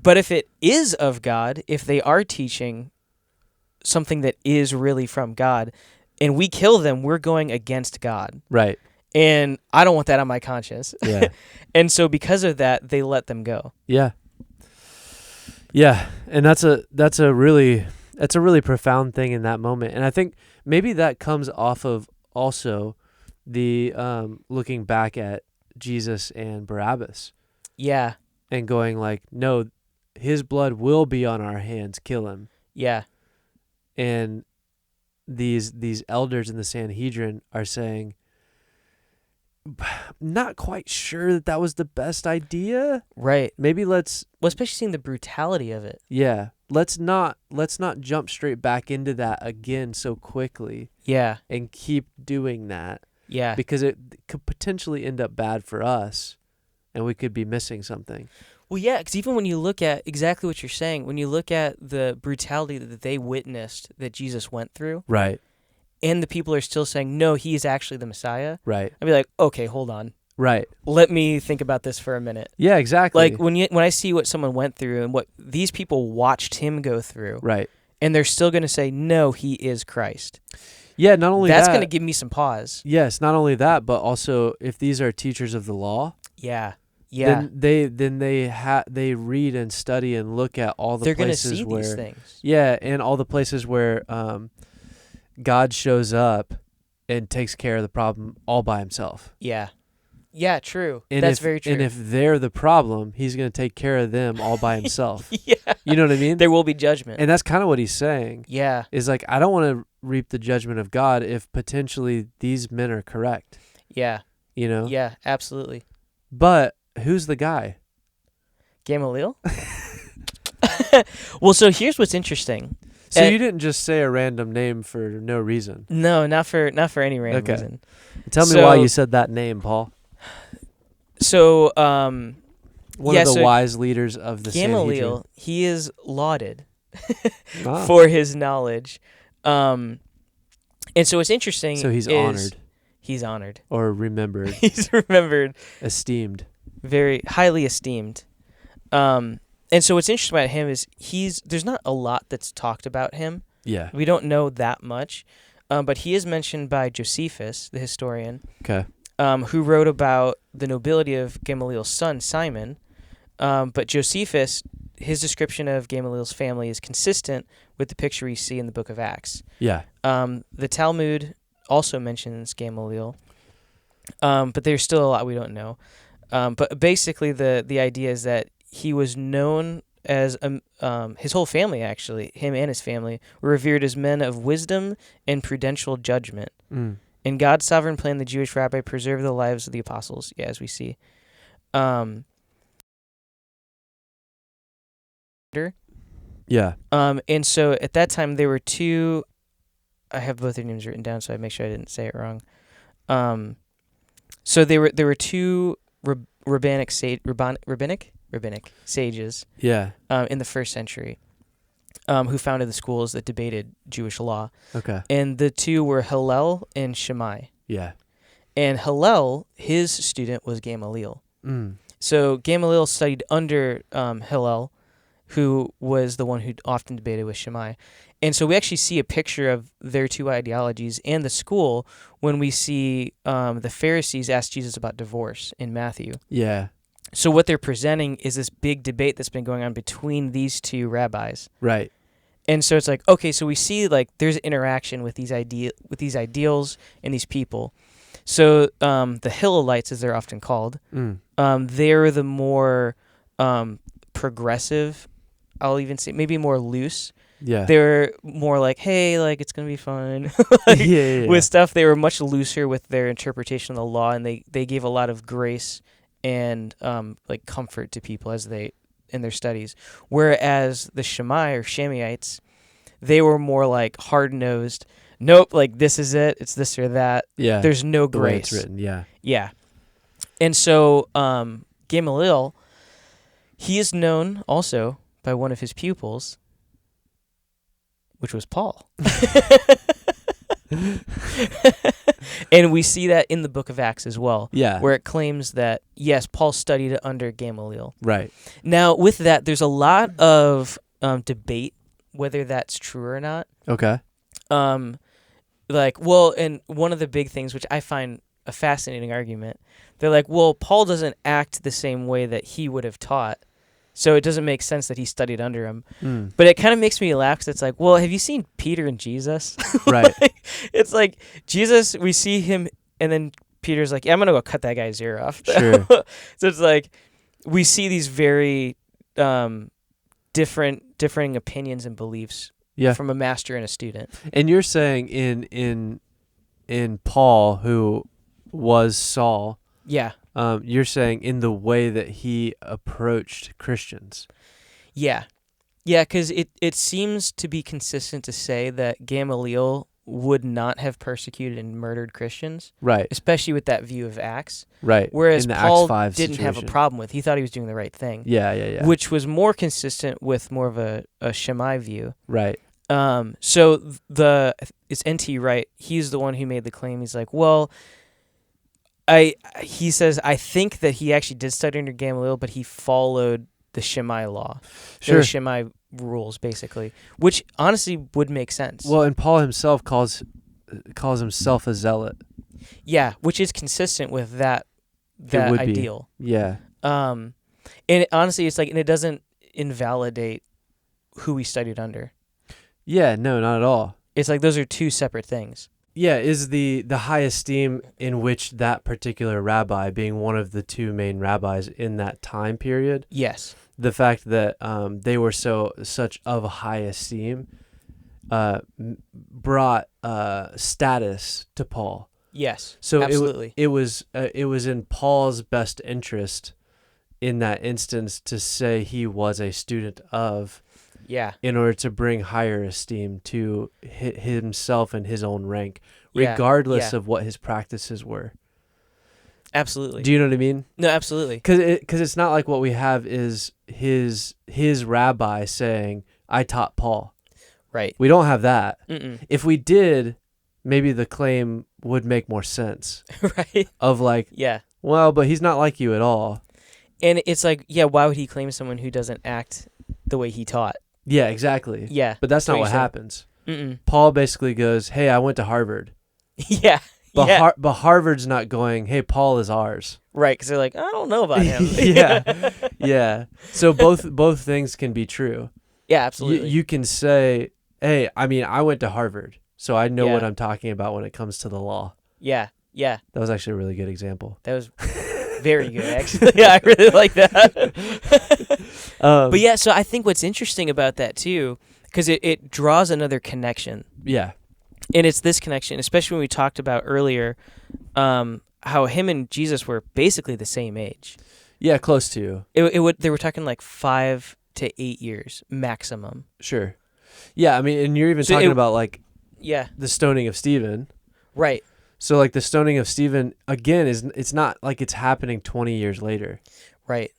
if it is of God, if they are teaching something that is really from God, and we kill them, we're going against God. Right. And I don't want that on my conscience. Yeah. And so because of that, they let them go. Yeah. Yeah, and that's a really profound thing in that moment. And I think maybe that comes off of also the looking back at Jesus and Barabbas. Yeah. And going like, no, his blood will be on our hands, kill him. Yeah. And these elders in the Sanhedrin are saying, not quite sure that was the best idea. Right. Maybe especially seeing the brutality of it. Yeah. Let's not jump straight back into that again so quickly. Yeah. And keep doing that. Yeah. Because it could potentially end up bad for us, and we could be missing something. Well, yeah, because even when you look at exactly what you're saying, when you look at the brutality that they witnessed that Jesus went through. Right. And the people are still saying, no, he is actually the Messiah. Right. I'd be like, okay, hold on. Right. Let me think about this for a minute. Yeah, exactly. Like when I see what someone went through and what these people watched him go through, right. and they're still going to say, no, he is Christ. Yeah, not only That's that. going to give me some pause. Yes, not only that, but also if these are teachers of the law, Yeah. Yeah. then they read and study and look at all the they're going to places see where these things. Yeah, and all the places where God shows up and takes care of the problem all by himself. Yeah. Yeah, true. And That's if, very true. And if they're the problem, he's going to take care of them all by himself. Yeah. You know what I mean? There will be judgment. And that's kind of what he's saying. Yeah. Is like, I don't want to reap the judgment of God if potentially these men are correct. Yeah. You know? Yeah, absolutely. But who's the guy? Gamaliel? Well, so here's what's interesting. So you didn't just say a random name for no reason. No, not for any random reason. Tell me why you said that name, Paul. So, one of the wise leaders of the Gamaliel, he is lauded for his knowledge. And so it's interesting. So he's honored. He's honored. Or remembered. He's remembered. Esteemed. Very highly esteemed. And so what's interesting about him is there's not a lot that's talked about him. Yeah. We don't know that much. But he is mentioned by Josephus, the historian. Okay. Who wrote about the nobility of Gamaliel's son, Simon. But Josephus, his description of Gamaliel's family is consistent with the picture we see in the book of Acts. Yeah. The Talmud also mentions Gamaliel, but there's still a lot we don't know. But basically the idea is that he was known as his whole family, actually, him and his family, were revered as men of wisdom and prudential judgment. Mm. In God's sovereign plan, the Jewish rabbi preserved the lives of the apostles, as we see. Yeah. And so at that time, there were two. I have both their names written down, so I make sure I didn't say it wrong. So there were two rabbinic sages. Yeah. In the first century, who founded the schools that debated Jewish law. Okay. And the two were Hillel and Shammai. Yeah. And Hillel, his student was Gamaliel. Mm. So Gamaliel studied under Hillel, who was the one who often debated with Shammai. And so we actually see a picture of their two ideologies and the school when we see the Pharisees ask Jesus about divorce in Matthew. Yeah. So what they're presenting is this big debate that's been going on between these two rabbis. Right. And so it's like, okay, so we see like there's interaction with these ideals and these people. So the Hillelites, as they're often called, they're the more progressive, I'll even say maybe more loose. Yeah. They're more like, hey, like it's going to be fun. Yeah. With stuff, they were much looser with their interpretation of the law, and they gave a lot of grace and like comfort to people as they in their studies. Whereas the Shammai or Shammaites, they were more like hard-nosed. Nope, like this is it. It's this or that. Yeah. There's no the grace. Way it's written, yeah. Yeah. And so Gamaliel, he is known also by one of his pupils, which was Paul. And we see that in the book of Acts as well. Yeah. Where it claims that, yes, Paul studied under Gamaliel. Right. Now, with that, there's a lot of debate whether that's true or not. Okay. And one of the big things, which I find a fascinating argument, they're like, well, Paul doesn't act the same way that he would have taught, so it doesn't make sense that he studied under him. Mm. But it kind of makes me laugh, because it's like, well, have you seen Peter and Jesus? Right. It's like, Jesus, we see him, and then Peter's like, yeah, I'm going to go cut that guy's ear off. Sure. So it's like, we see these very differing opinions and beliefs from a master and a student. And you're saying in Paul, who was Saul, yeah, you're saying in the way that he approached Christians. Yeah, because it seems to be consistent to say that Gamaliel would not have persecuted and murdered Christians, right? Especially with that view of Acts, right? Whereas in the Paul Acts 5 didn't situation. have a problem with. He thought he was doing the right thing. Yeah. Which was more consistent with more of a Shammai view, right? So it's N.T. Wright. He's the one who made the claim. He's like, well, He says, I think that he actually did study under Gamaliel, but he followed the Shammai law. Sure. The Shammai rules, basically, which honestly would make sense. Well, and Paul himself calls himself a zealot. Yeah, which is consistent with that would ideal. Be. Yeah. And honestly, it's like, and it doesn't invalidate who he studied under. Yeah, no, not at all. It's like those are two separate things. Yeah, is the high esteem in which that particular rabbi, being one of the two main rabbis in that time period, Yes. the fact that they were such of a high esteem brought status to Paul. Yes. So absolutely. it was in Paul's best interest in that instance to say he was a student of, in order to bring higher esteem to himself and his own rank, regardless of what his practices were. Absolutely. Do you know what I mean? No, absolutely. Because it's not like what we have is his rabbi saying, I taught Paul. Right. We don't have that. Mm-mm. If we did, maybe the claim would make more sense. Right. Of like, well, but he's not like you at all. And it's like, why would he claim someone who doesn't act the way he taught? Yeah, exactly. Yeah. But that's not what happens. Mm-mm. Paul basically goes, hey, I went to Harvard. Yeah. But Harvard's not going, hey, Paul is ours. Right, because they're like, I don't know about him. Yeah. So both things can be true. Yeah, absolutely. You can say, hey, I mean, I went to Harvard, so I know what I'm talking about when it comes to the law. Yeah. That was actually a really good example. That was very good, actually. Yeah, I really like that. But yeah, so I think what's interesting about that, too, because it draws another connection. Yeah. And it's this connection, especially when we talked about earlier, how him and Jesus were basically the same age. Yeah, close to. They were talking like 5 to 8 years maximum. Sure. Yeah, I mean, and you're even talking about like the stoning of Stephen. Right. So like the stoning of Stephen again it's not like it's happening 20 years later. Right.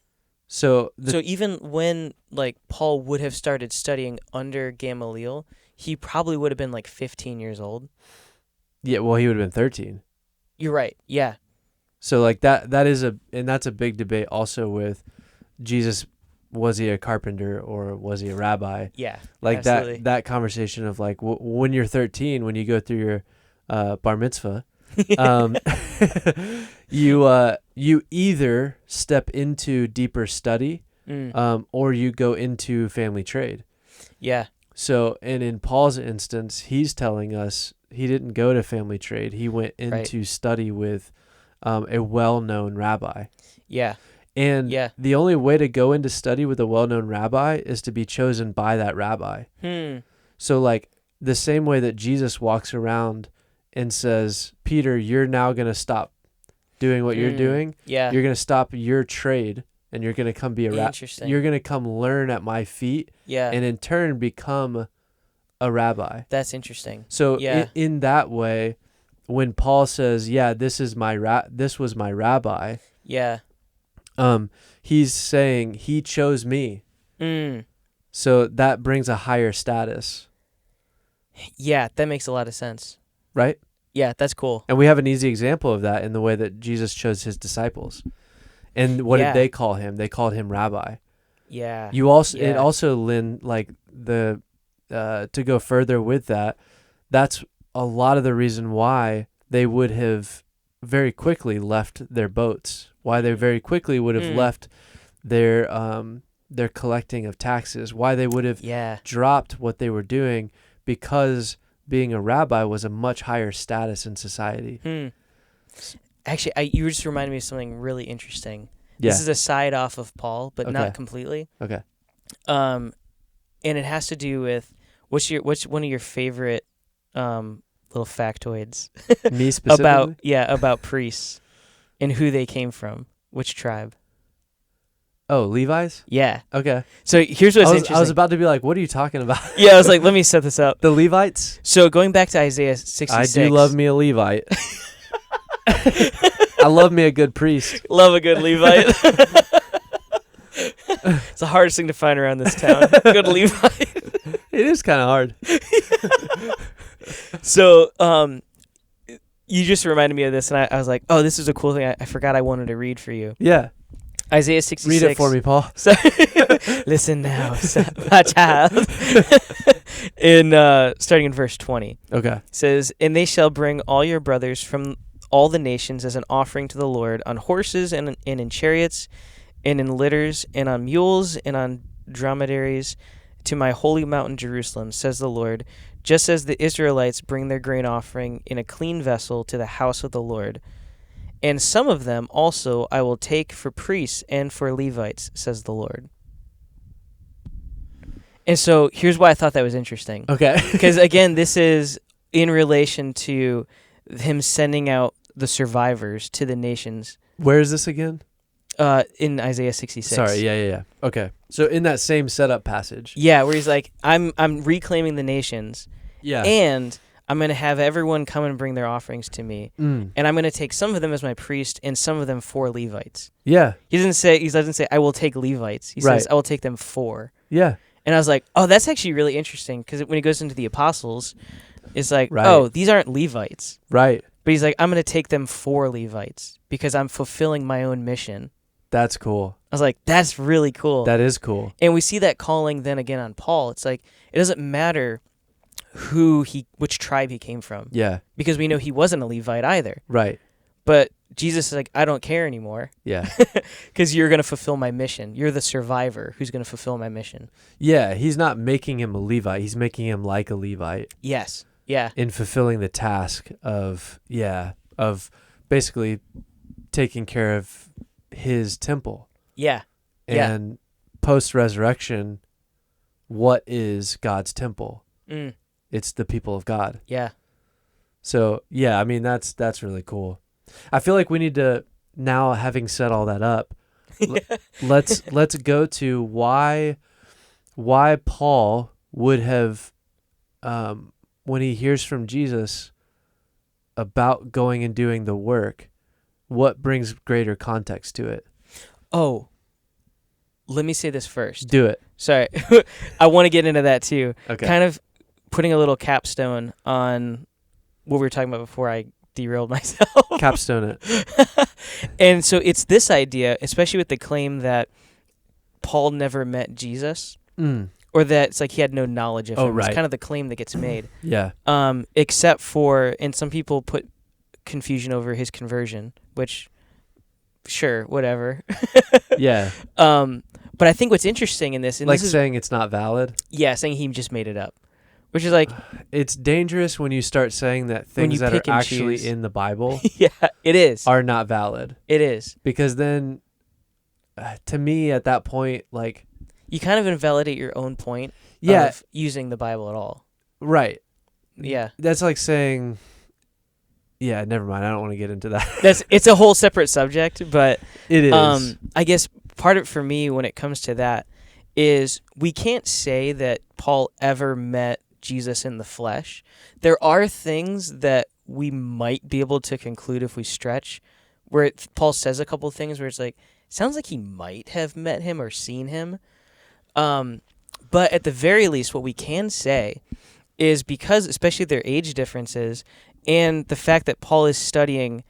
So even when like Paul would have started studying under Gamaliel, he probably would have been like 15 years old. Yeah, well, he would have been 13. You're right. Yeah. So like that's a big debate also with Jesus. Was he a carpenter or was he a rabbi? Yeah. Like absolutely. that conversation of like when you're 13, when you go through your bar mitzvah, you either step into deeper study, or you go into family trade. Yeah. So, and in Paul's instance, he's telling us he didn't go to family trade. He went into study with a well-known rabbi. Yeah. And the only way to go into study with a well-known rabbi is to be chosen by that rabbi. So, like, the same way that Jesus walks around and says, Peter, you're now going to stop doing what you're doing. Yeah. You're going to stop your trade, and you're going to come be a rabbi. You're going to come learn at my feet, and in turn become a rabbi. That's interesting. So in that way, when Paul says, this was my rabbi. Yeah. He's saying he chose me. So that brings a higher status. Yeah, that makes a lot of sense. Right? Yeah, that's cool. And we have an easy example of that in the way that Jesus chose his disciples. And what did they call him? They called him rabbi. Yeah. It also, Lynn, like to go further with that, that's a lot of the reason why they would have very quickly left their boats, why they very quickly would have left their collecting of taxes, why they would have dropped what they were doing, because being a rabbi was a much higher status in society. Actually, you just reminded me of something really interesting. Yeah. This is a side off of Paul, but not completely. Okay. And it has to do with what's one of your favorite little factoids Me specifically? about priests and who they came from, which tribe? Oh, Levi's? Yeah. Okay. So here's what's interesting. I was about to be like, what are you talking about? Yeah, I was like, let me set this up. The Levites? So going back to Isaiah 66. I do love me a Levite. I love me a good priest. Love a good Levite. It's the hardest thing to find around this town. Good Levite. It is kind of hard. So, You just reminded me of this, and I was like, oh, this is a cool thing. I forgot I wanted to read for you. Yeah. Isaiah 66. Read it for me, Paul. So, listen now, my child. Starting in verse 20. Okay. It says, and they shall bring all your brothers from all the nations as an offering to the Lord on horses and in chariots and in litters and on mules and on dromedaries to my holy mountain Jerusalem, says the Lord, just as the Israelites bring their grain offering in a clean vessel to the house of the Lord. And some of them also I will take for priests and for Levites, says the Lord. And so here's why I thought that was interesting. Okay. Because, again, this is in relation to him sending out the survivors to the nations. Where is this again? In Isaiah 66. Sorry, yeah. Okay. So in that same setup passage. Yeah, where he's like, I'm reclaiming the nations. Yeah. And I'm going to have everyone come and bring their offerings to me. And I'm going to take some of them as my priest and some of them for Levites. Yeah. He doesn't say I will take Levites. He says I will take them for. Yeah. And I was like, oh, that's actually really interesting, because when he goes into the apostles, it's like, oh, these aren't Levites. Right. But he's like, I'm going to take them for Levites because I'm fulfilling my own mission. That's cool. I was like, that's really cool. That is cool. And we see that calling then again on Paul. It's like, it doesn't matter which tribe he came from. Yeah. Because we know he wasn't a Levite either. Right. But Jesus is like, I don't care anymore. Yeah. Because you're going to fulfill my mission. You're the survivor who's going to fulfill my mission. Yeah. He's not making him a Levite. He's making him like a Levite. Yes. Yeah. In fulfilling the task of basically taking care of his temple. Yeah. And post-resurrection, what is God's temple? It's the people of God. Yeah. So, yeah, I mean, that's really cool. I feel like we need to, now having set all that up, let's go to why Paul would have, when he hears from Jesus about going and doing the work, what brings greater context to it? Oh, let me say this first. Do it. Sorry. I want to get into that too. Okay. Kind of putting a little capstone on what we were talking about before I derailed myself. Capstone it. And so it's this idea, especially with the claim that Paul never met Jesus, or that it's like he had no knowledge of him. Right. It's kind of the claim that gets made. Yeah. Except for, and some people put confusion over his conversion, which, sure, whatever. Yeah. But I think what's interesting in this, and like this saying it's not valid. Yeah, saying he just made it up, which is like, it's dangerous when you start saying that things that are actually choose in the Bible, yeah, it is, are not valid. It is, because then, to me, at that point, like, you kind of invalidate your own point. Yeah. Of using the Bible at all. Right. Yeah. That's like saying. Yeah, never mind. I don't want to get into that. It's a whole separate subject, but it is. I guess part of it for me when it comes to that is we can't say that Paul ever met Jesus in the flesh. There are things that we might be able to conclude if we stretch, where Paul says a couple of things where it's like, sounds like he might have met him or seen him. But at the very least, what we can say is, because especially their age differences and the fact that Paul is studying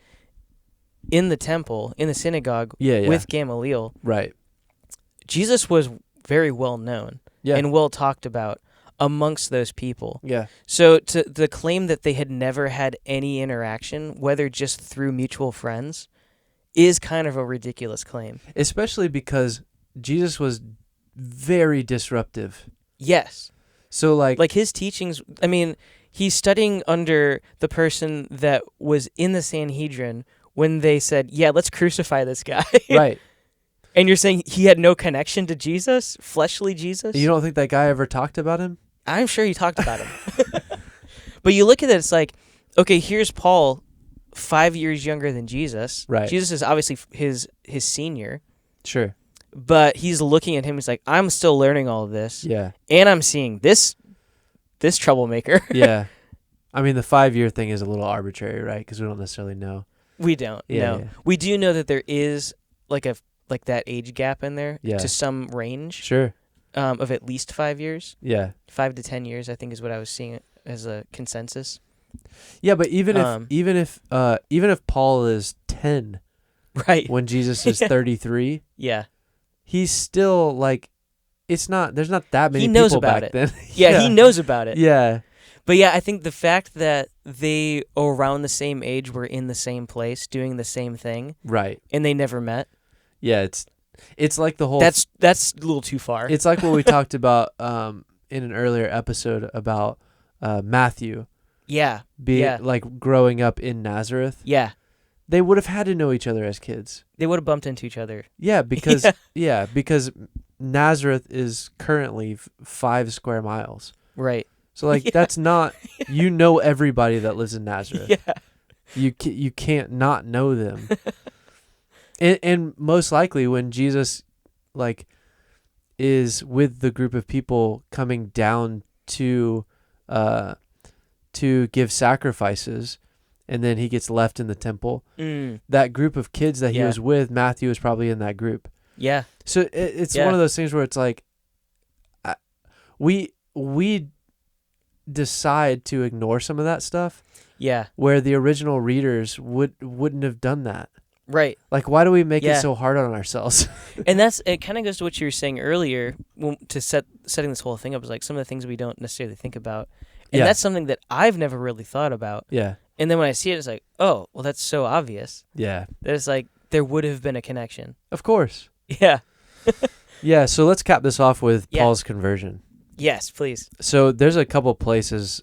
in the temple, in the synagogue, with Gamaliel, right? Jesus was very well known and well talked about amongst those people. Yeah. So to the claim that they had never had any interaction, whether just through mutual friends, is kind of a ridiculous claim. Especially because Jesus was very disruptive. Yes. So like his teachings, I mean, he's studying under the person that was in the Sanhedrin when they said, yeah, let's crucify this guy. Right. And you're saying he had no connection to Jesus, fleshly Jesus? You don't think that guy ever talked about him? I'm sure he talked about him. But you look at it, it's like, okay, here's Paul, 5 years younger than Jesus. Right. Jesus is obviously his senior. Sure. But he's looking at him, he's like, I'm still learning all of this. Yeah. And I'm seeing this troublemaker. Yeah. I mean, the 5-year thing is a little arbitrary, right? Because we don't necessarily know. We don't. Yeah, no. yeah. We do know that there is like that age gap in there to some range. Sure. Of at least 5 years. Yeah. 5 to 10 years, I think, is what I was seeing as a consensus. Yeah, but even if Paul is 10 right. when Jesus is 33, Yeah. he's still like, there's not that many He knows people about back it. then. Yeah, he knows about it. Yeah. But yeah, I think the fact that they around the same age were in the same place doing the same thing, Right. and they never met. Yeah, it's like the whole That's a little too far. It's like what we talked about in an earlier episode about Matthew. Yeah. Like growing up in Nazareth. Yeah. They would have had to know each other as kids. They would have bumped into each other. Yeah, because because Nazareth is currently 5 square miles. Right. So like that's not everybody that lives in Nazareth. Yeah. You can't not know them. and most likely when Jesus like is with the group of people coming down to give sacrifices, and then he gets left in the temple. That group of kids that he was with, Matthew was probably in that group. Yeah. So it's one of those things where it's like we decide to ignore some of that stuff. Yeah. Where the original readers wouldn't have done that. Right. Like, why do we make it so hard on ourselves? And it kind of goes to what you were saying earlier to setting this whole thing up, is like some of the things we don't necessarily think about. And that's something that I've never really thought about. Yeah. And then when I see it, it's like, oh, well, that's so obvious. Yeah. That it's like there would have been a connection. Of course. Yeah. Yeah, so let's cap this off with Paul's conversion. Yes, please. So there's a couple places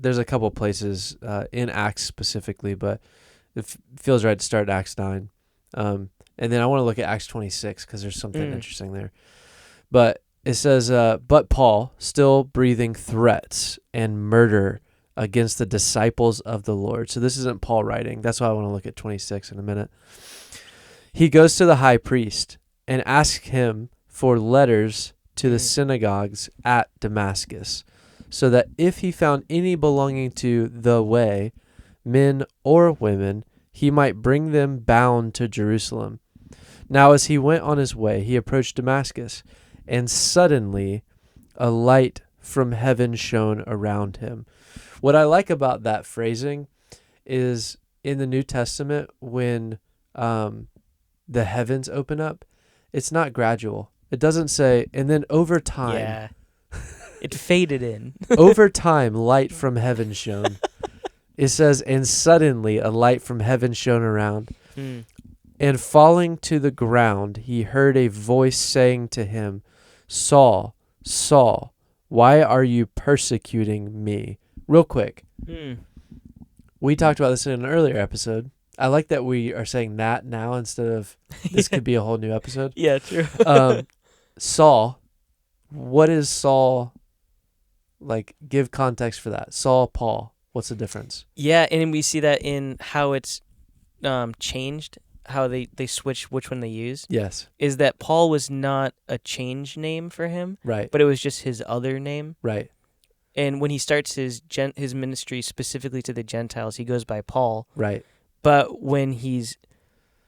in Acts specifically, but it feels right to start at Acts 9. And then I want to look at Acts 26 because there's something interesting there. But it says, but Paul, still breathing threats and murder against the disciples of the Lord. So this isn't Paul writing. That's why I want to look at 26 in a minute. He goes to the high priest and asks him for letters to the synagogues at Damascus, so that if he found any belonging to the way, men or women, he might bring them bound to Jerusalem. Now as he went on his way, he approached Damascus, and suddenly a light from heaven shone around him. What I like about that phrasing is in the New Testament, when the heavens open up, it's not gradual. It doesn't say, and then over time. Yeah. It faded in. Over time, light from heaven shone. It says, and suddenly a light from heaven shone around. And falling to the ground, he heard a voice saying to him, Saul, Saul, why are you persecuting me? Real quick. We talked about this in an earlier episode. I like that we are saying that now instead of this could be a whole new episode. Yeah, true. Saul, what is Saul? Like, give context for that. Saul, Paul, what's the difference? Yeah, and we see that in how it's changed, how they switch which one they use. Yes. Is that Paul was not a change name for him. Right. But it was just his other name. Right. And when he starts his ministry specifically to the Gentiles, he goes by Paul. Right. But when he's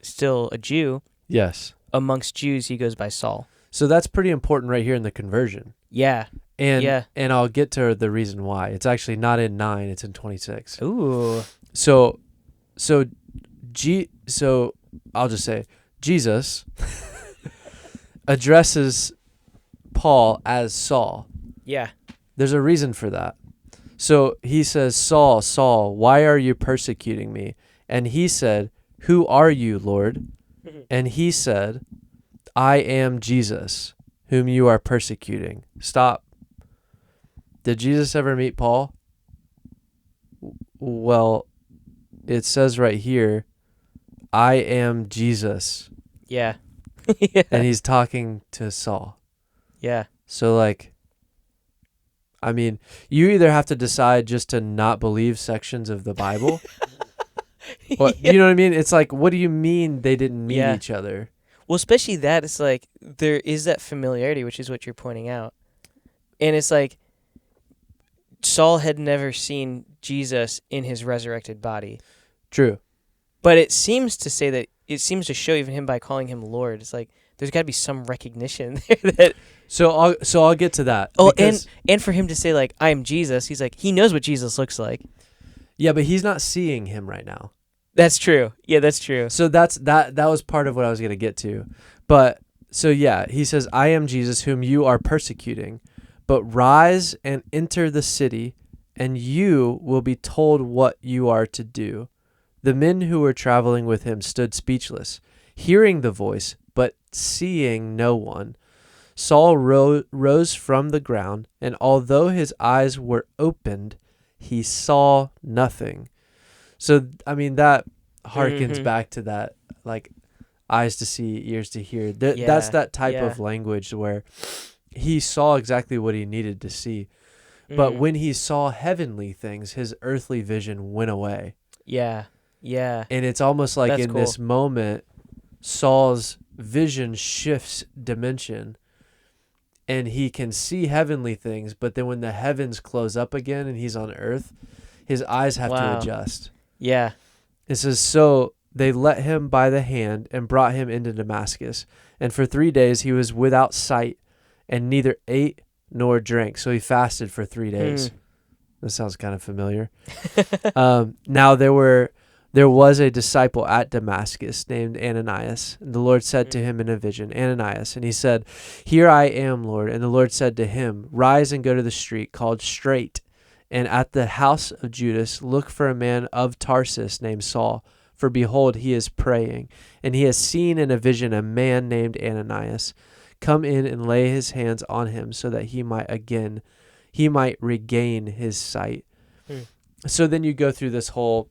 still a Jew, yes, amongst Jews, he goes by Saul. So that's pretty important right here in the conversion. Yeah. And I'll get to the reason why. It's actually not in 9, it's in 26. Ooh. So I'll just say Jesus addresses Paul as Saul. Yeah. There's a reason for that. So he says, Saul, Saul, why are you persecuting me? And he said, who are you, Lord? And he said, I am Jesus, whom you are persecuting. Stop. Did Jesus ever meet Paul? Well, it says right here, I am Jesus. Yeah. And he's talking to Saul. Yeah. So, like, I mean, you either have to decide just to not believe sections of the Bible. You know what I mean? It's like, what do you mean they didn't meet each other? Well, especially that, it's like, there is that familiarity, which is what you're pointing out. And it's like, Saul had never seen Jesus in his resurrected body. True. But it seems to say that, it seems to show even him by calling him Lord. It's like, there's got to be some recognition there that... So I'll get to that. Oh, and for him to say, like, I am Jesus, he's like, he knows what Jesus looks like. Yeah, but he's not seeing him right now. That's true. Yeah, that's true. So that was part of what I was going to get to. But so yeah, he says, I am Jesus whom you are persecuting, but rise and enter the city, and you will be told what you are to do. The men who were traveling with him stood speechless, hearing the voice, but seeing no one. Saul rose from the ground, and although his eyes were opened, he saw nothing. So, I mean, that harkens back to that, like, eyes to see, ears to hear. That's that type of language where he saw exactly what he needed to see. But when he saw heavenly things, his earthly vision went away. Yeah. Yeah. And it's almost like That's in cool. this moment, Saul's vision shifts dimension. And he can see heavenly things, but then when the heavens close up again and he's on earth, his eyes have to adjust. Yeah. It says, so they led him by the hand and brought him into Damascus. And for 3 days he was without sight and neither ate nor drank. So he fasted for 3 days. That sounds kind of familiar. Now there was a disciple at Damascus named Ananias. And the Lord said to him in a vision, Ananias. And he said, Here I am, Lord. And the Lord said to him, Rise and go to the street called Straight. And at the house of Judas, look for a man of Tarsus named Saul. For behold, he is praying. And he has seen in a vision a man named Ananias come in and lay his hands on him so that he might regain his sight. So then you go through this whole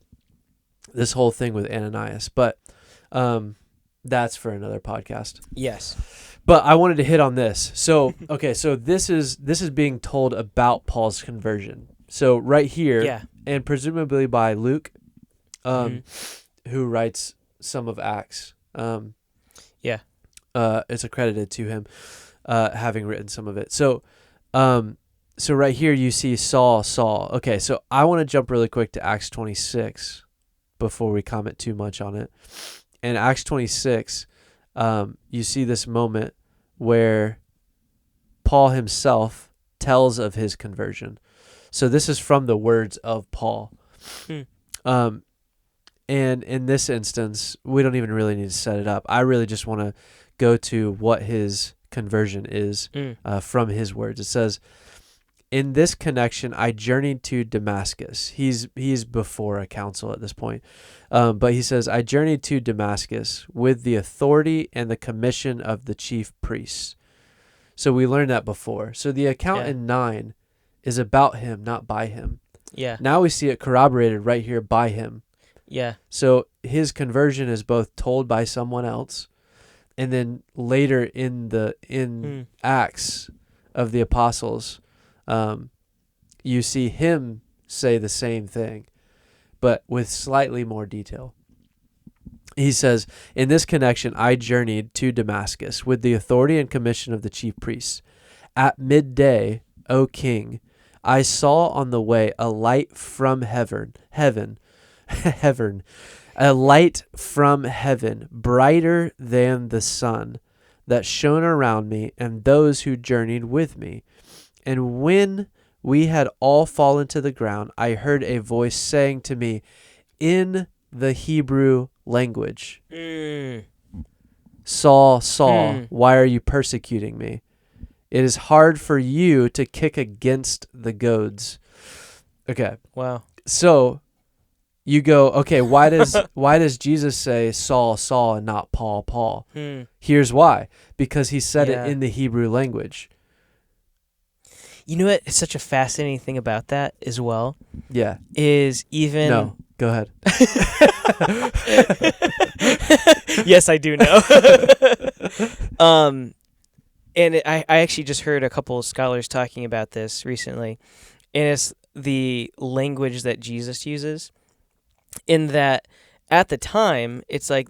thing with Ananias, but that's for another podcast. Yes. But I wanted to hit on this. So, okay, so this is being told about Paul's conversion. So right here, and presumably by Luke, who writes some of Acts. It's accredited to him, having written some of it. So, so right here you see Saul. Okay, so I want to jump really quick to Acts 26 before we comment too much on it. In Acts 26, you see this moment where Paul himself tells of his conversion. So this is from the words of Paul. And in this instance, we don't even really need to set it up. I really just want to go to what his conversion is from his words. It says, in this connection, I journeyed to Damascus. He's before a council at this point. But he says, I journeyed to Damascus with the authority and the commission of the chief priests. So we learned that before. So the account in 9 is about him, not by him. Yeah. Now we see it corroborated right here by him. Yeah. So his conversion is both told by someone else, and then later in Acts of the Apostles, you see him say the same thing, but with slightly more detail. He says, in this connection, I journeyed to Damascus with the authority and commission of the chief priests. At midday, O king, I saw on the way a light from heaven, a light from heaven, brighter than the sun, that shone around me and those who journeyed with me. And when we had all fallen to the ground, I heard a voice saying to me in the Hebrew language, Saul, Saul, why are you persecuting me? It is hard for you to kick against the goads. Okay. Wow. So you go, okay, why does Jesus say Saul, Saul, and not Paul, Paul? Here's why. Because he said it in the Hebrew language. You know what? It's such a fascinating thing about that as well. Yeah. Is even... No, go ahead. Yes, I do know. And I actually just heard a couple of scholars talking about this recently, and it's the language that Jesus uses. In that, at the time, it's like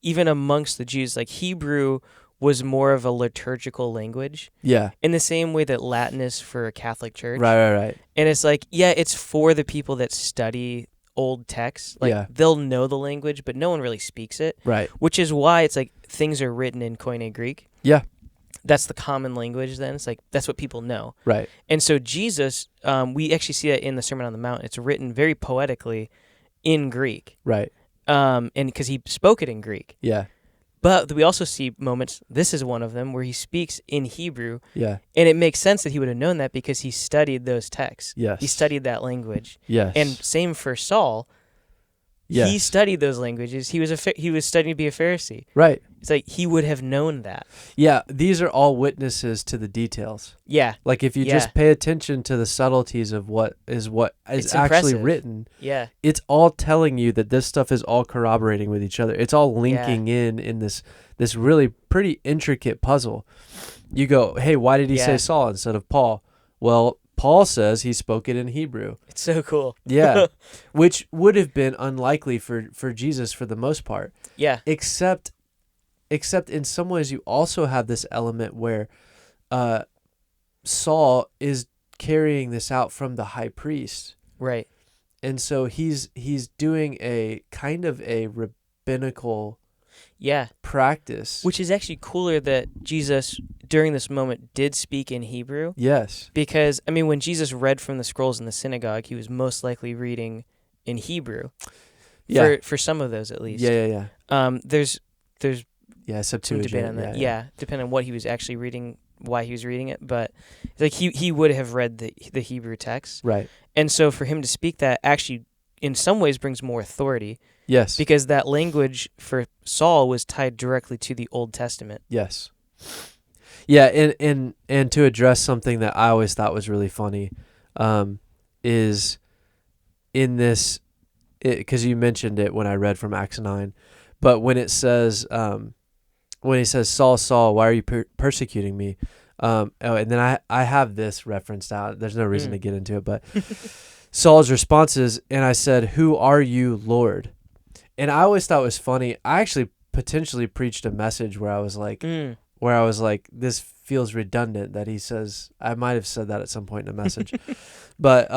even amongst the Jews, like Hebrew was more of a liturgical language. Yeah. In the same way that Latin is for a Catholic church. Right. And it's like, it's for the people that study old texts. Like they'll know the language, but no one really speaks it. Right. Which is why it's like things are written in Koine Greek. Yeah. that's the common language then. It's like that's what people know. Right. And so Jesus, we actually see that in the Sermon on the Mount. It's written very poetically in Greek. Right. And because he spoke it in Greek. Yeah. But we also see moments, this is one of them, where he speaks in Hebrew. Yeah. And it makes sense that he would have known that because he studied those texts. Yes. He studied that language. Yes. And same for Saul. Yes. He studied those languages. He was studying to be a Pharisee. Right. It's like he would have known that. Yeah, these are all witnesses to the details. Yeah. Like if you just pay attention to the subtleties of what is It's actually impressive. written, Yeah. it's all telling you that this stuff is all corroborating with each other. It's all linking in this really pretty intricate puzzle. You go, hey, why did he say Saul instead of Paul? Well, Paul says he spoke it in Hebrew. It's so cool. Yeah, which would have been unlikely for Jesus for the most part. Yeah. Except in some ways you also have this element where Saul is carrying this out from the high priest. Right. And so he's doing a kind of a rabbinical practice. Which is actually cooler that Jesus, during this moment, did speak in Hebrew. Yes. Because, I mean, when Jesus read from the scrolls in the synagogue, he was most likely reading in Hebrew. Yeah. For some of those, at least. Yeah. There's some Septuagint. debate on that. Yeah, depending on what he was actually reading, why he was reading it. But like he would have read the Hebrew text. Right. And so for him to speak that actually, in some ways, brings more authority. Yes. Because that language for Saul was tied directly to the Old Testament. Yes. Yeah, and to address something that I always thought was really funny, is in this, because you mentioned it when I read from Acts 9, but when it says, when he says, Saul, Saul, why are you persecuting me? And then I have this referenced out. There's no reason to get into it, but Saul's response is, and I said, who are you, Lord? And I always thought it was funny. I actually potentially preached a message where I was like, this feels redundant that he says, I might have said that at some point in a message, but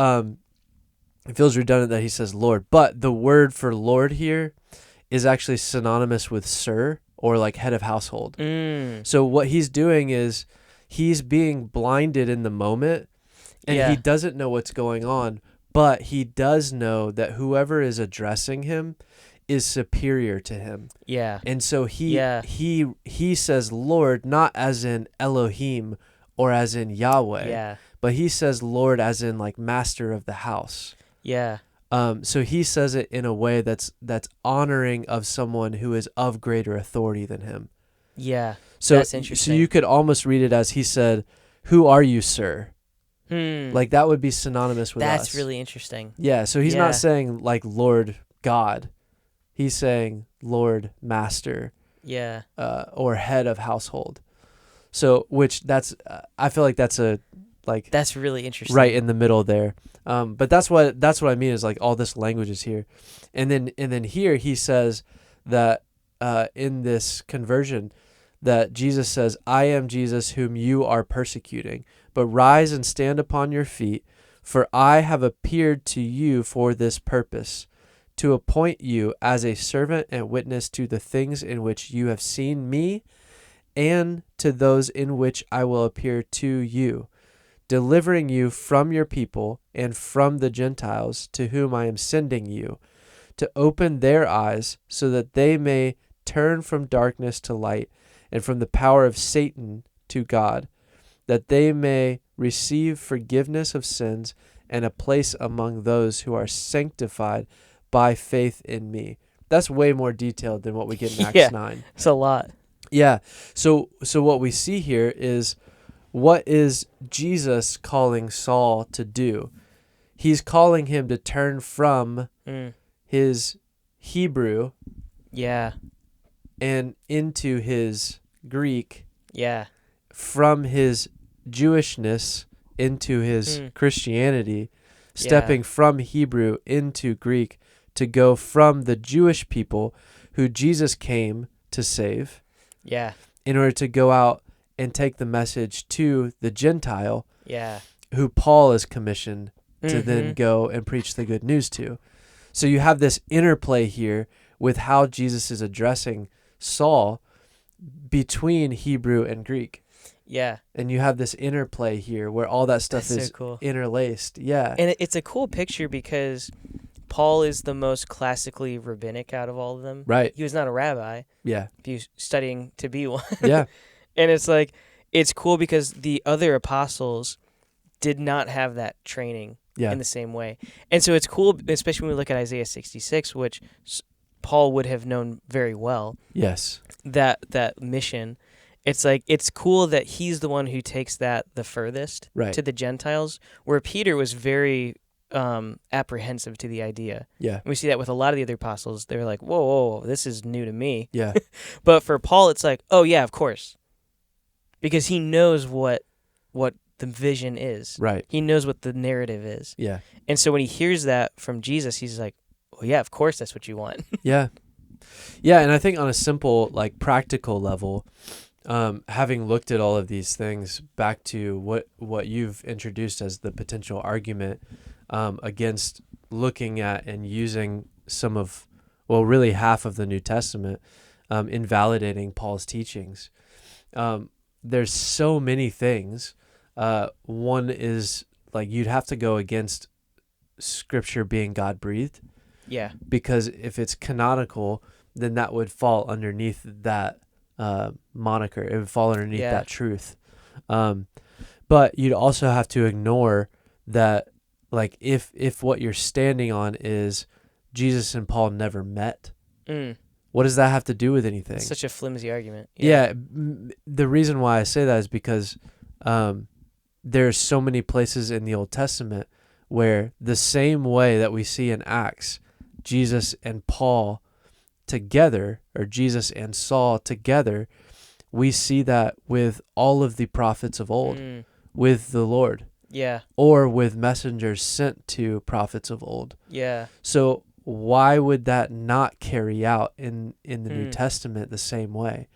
it feels redundant that he says Lord. But the word for Lord here is actually synonymous with sir or like head of household. So what he's doing is he's being blinded in the moment and he doesn't know what's going on, but he does know that whoever is addressing him is superior to him. Yeah. And so he says Lord, not as in Elohim or as in Yahweh, but he says Lord as in like master of the house. Yeah. So he says it in a way that's honoring of someone who is of greater authority than him. Yeah. So that's interesting. So you could almost read it as he said, who are you, sir? Like that would be synonymous with us. That's really interesting. Yeah. So he's not saying like Lord God. He's saying Lord Master. Yeah. Or head of household. So which I feel like that's that's really interesting. Right in the middle there. But that's what I mean is like all this language is here. And then here he says that in this conversion that Jesus says, I am Jesus whom you are persecuting, but rise and stand upon your feet, for I have appeared to you for this purpose, to appoint you as a servant and witness to the things in which you have seen me and to those in which I will appear to you, delivering you from your people and from the Gentiles to whom I am sending you, to open their eyes so that they may turn from darkness to light and from the power of Satan to God, that they may receive forgiveness of sins and a place among those who are sanctified by faith in me. That's way more detailed than what we get in Acts 9. It's a lot. Yeah. So what we see here is, what is Jesus calling Saul to do? He's calling him to turn from his Hebrew and into his Greek. Yeah. From his Jewishness into his Christianity, stepping from Hebrew into Greek to go from the Jewish people who Jesus came to save. Yeah. In order to go out and take the message to the Gentile, who Paul is commissioned to then go and preach the good news to. So you have this interplay here with how Jesus is addressing Saul between Hebrew and Greek. Yeah. And you have this interplay here where all that stuff That's is so cool. interlaced. Yeah. And it's a cool picture because Paul is the most classically rabbinic out of all of them. Right. He was not a rabbi. Yeah. He was studying to be one. Yeah. And it's like, it's cool because the other apostles did not have that training Yeah. in the same way. And so it's cool, especially when we look at Isaiah 66, which Paul would have known very well, Yes. that mission. It's like, it's cool that he's the one who takes that the furthest Right. to the Gentiles, where Peter was very apprehensive to the idea. Yeah. And we see that with a lot of the other apostles. They're like, whoa, this is new to me. Yeah. But for Paul, it's like, oh, yeah, of course. Because he knows what the vision is. Right. He knows what the narrative is. Yeah. And so when he hears that from Jesus, he's like, well, yeah, of course that's what you want. Yeah. Yeah, and I think on a simple, like, practical level, having looked at all of these things, back to what you've introduced as the potential argument against looking at and using some of, well, really half of the New Testament, invalidating Paul's teachings. There's so many things. One is, like, you'd have to go against Scripture being God-breathed. Yeah. Because if it's canonical, then that would fall underneath that moniker. It would fall underneath that truth. But you'd also have to ignore that, like, if what you're standing on is Jesus and Paul never met, what does that have to do with anything? It's such a flimsy argument. Yeah. The reason why I say that is because there's so many places in the Old Testament where the same way that we see in Acts, Jesus and Paul together, or Jesus and Saul together, we see that with all of the prophets of old, with the Lord. Yeah. Or with messengers sent to prophets of old. Yeah. So why would that not carry out in the New Testament the same way?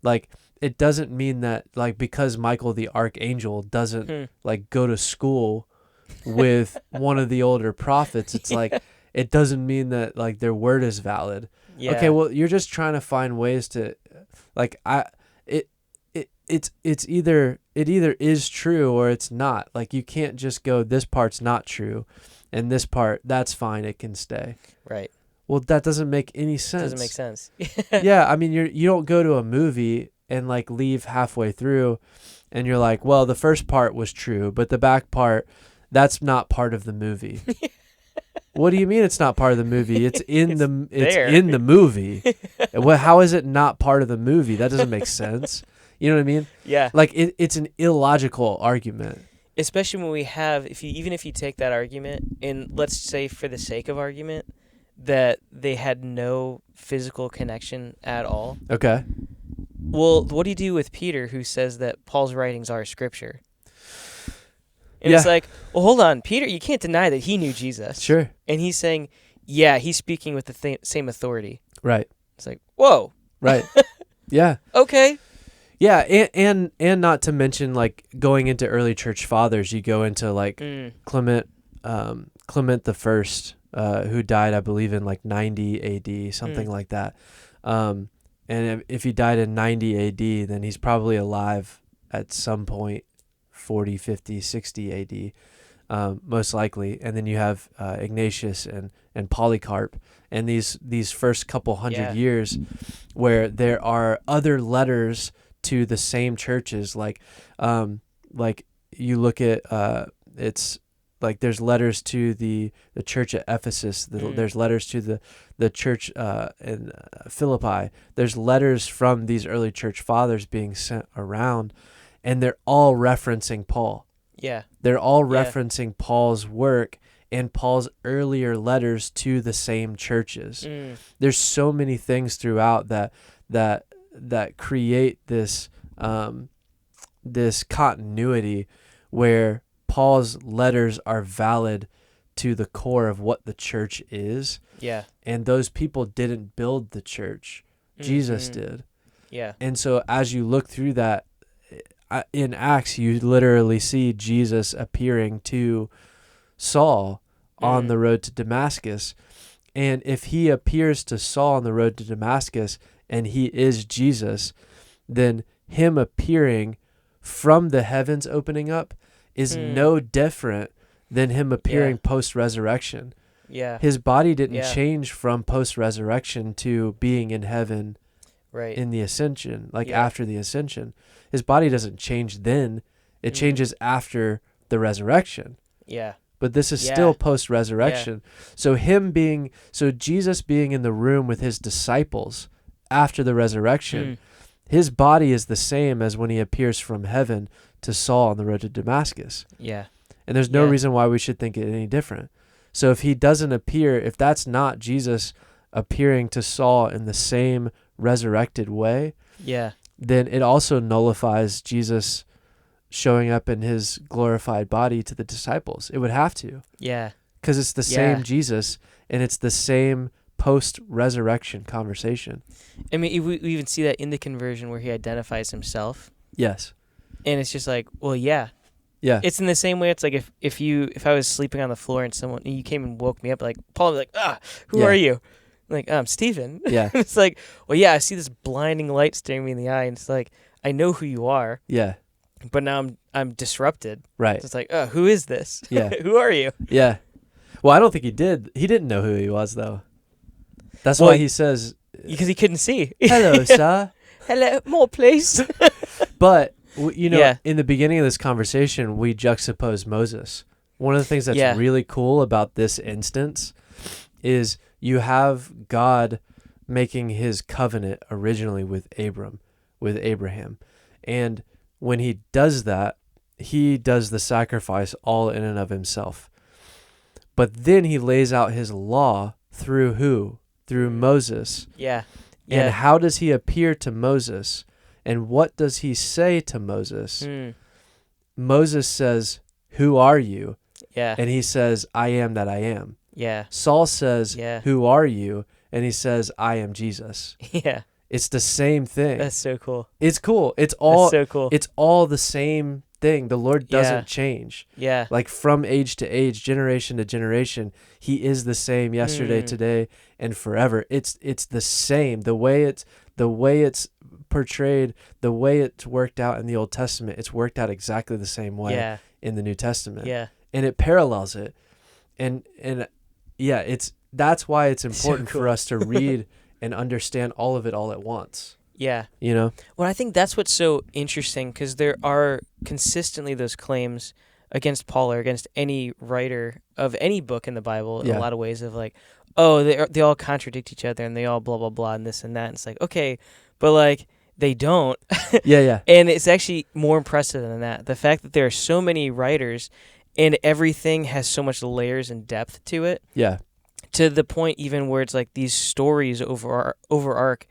Like, it doesn't mean that, like, because Michael the Archangel doesn't like go to school with one of the older prophets, it's like, it doesn't mean that, like, their word is valid. Yeah. Okay, well, you're just trying to find ways to, like, it either is true or it's not. Like, you can't just go, this part's not true, and this part, that's fine, it can stay. Right. Well, that doesn't make any sense. Doesn't make sense. Yeah, I mean, you don't go to a movie and, like, leave halfway through, and you're like, well, the first part was true, but the back part, that's not part of the movie. What do you mean it's not part of the movie? It's in the movie. Well, how is it not part of the movie? That doesn't make sense. You know what I mean? Yeah. Like, it's an illogical argument. Especially when we have, if you take that argument, and let's say for the sake of argument, that they had no physical connection at all. Okay. Well, what do you do with Peter, who says that Paul's writings are scripture? And it's like, well, hold on, Peter, you can't deny that he knew Jesus. Sure. And he's saying, yeah, he's speaking with the same authority. Right. It's like, whoa. Right. Yeah. Okay. Yeah, and not to mention, like, going into early church fathers, you go into, like, Clement the First, who died, I believe, in, like, 90 AD, something like that. And if he died in 90 AD, then he's probably alive at some point, 40, 50, 60 AD, most likely. And then you have Ignatius and Polycarp, and these first couple hundred years where there are other letters to the same churches, like you look at it's like there's letters to the church at Ephesus, there's letters to the church in Philippi, there's letters from these early church fathers being sent around, and they're all referencing Paul. Yeah. They're all referencing Paul's work and Paul's earlier letters to the same churches. There's so many things throughout that create this this continuity where Paul's letters are valid to the core of what the church is. Yeah. And those people didn't build the church. Jesus did. Yeah. And so as you look through that, in Acts, you literally see Jesus appearing to Saul on the road to Damascus. And if he appears to Saul on the road to Damascus and he is Jesus, then him appearing from the heavens opening up is no different than him appearing post-resurrection. Yeah. His body didn't change from post-resurrection to being in heaven in the ascension, after the ascension. His body doesn't change then. It changes after the resurrection. Yeah. But this is still post-resurrection. So Jesus being in the room with his disciples after the resurrection, his body is the same as when he appears from heaven to Saul on the road to Damascus. Yeah. And there's no reason why we should think it any different. So if he doesn't appear, if that's not Jesus appearing to Saul in the same resurrected way, then it also nullifies Jesus showing up in his glorified body to the disciples. It would have to. Yeah. Because it's the same Jesus, and it's the same post-resurrection conversation. I mean, we even see that in the conversion where he identifies himself. Yes. And it's just like, well, yeah. It's in the same way. It's like if I was sleeping on the floor and you came and woke me up, like Paul would be like, who are you? I'm like, I'm Stephen. Yeah. It's like, well, yeah, I see this blinding light staring me in the eye, and it's like, I know who you are. Yeah. But now I'm disrupted. Right. So it's like, who is this? Yeah. Who are you? Yeah. Well, I don't think he did. He didn't know who he was, though. That's why he says, because he couldn't see. Hello, sir. Hello, more please. But, in the beginning of this conversation, we juxtapose Moses. One of the things that's really cool about this instance is you have God making his covenant originally with Abraham. And when he does that, he does the sacrifice all in and of himself. But then he lays out his law through who? Through Moses. Yeah. And how does he appear to Moses? And what does he say to Moses? Moses says, who are you? Yeah. And he says, I am that I am. Yeah. Saul says, who are you? And he says, I am Jesus. Yeah. It's the same thing. That's so cool. It's cool. It's all so cool. It's all the same thing. The Lord doesn't change. Yeah. Like from age to age, generation to generation, he is the same yesterday, today, and forever. It's the same. The way it's portrayed, the way it's worked out in the Old Testament, it's worked out exactly the same way in the New Testament. Yeah. And it parallels it. And that's why it's important for us to read and understand all of it all at once. Yeah. Well, I think that's what's so interesting, because there are consistently those claims against Paul or against any writer of any book in the Bible in a lot of ways of like, they all contradict each other and they all blah, blah, blah, and this and that. And it's like, okay, but like they don't. Yeah. And it's actually more impressive than that. The fact that there are so many writers and everything has so much layers and depth to it. Yeah. To the point even where it's like these stories overarch,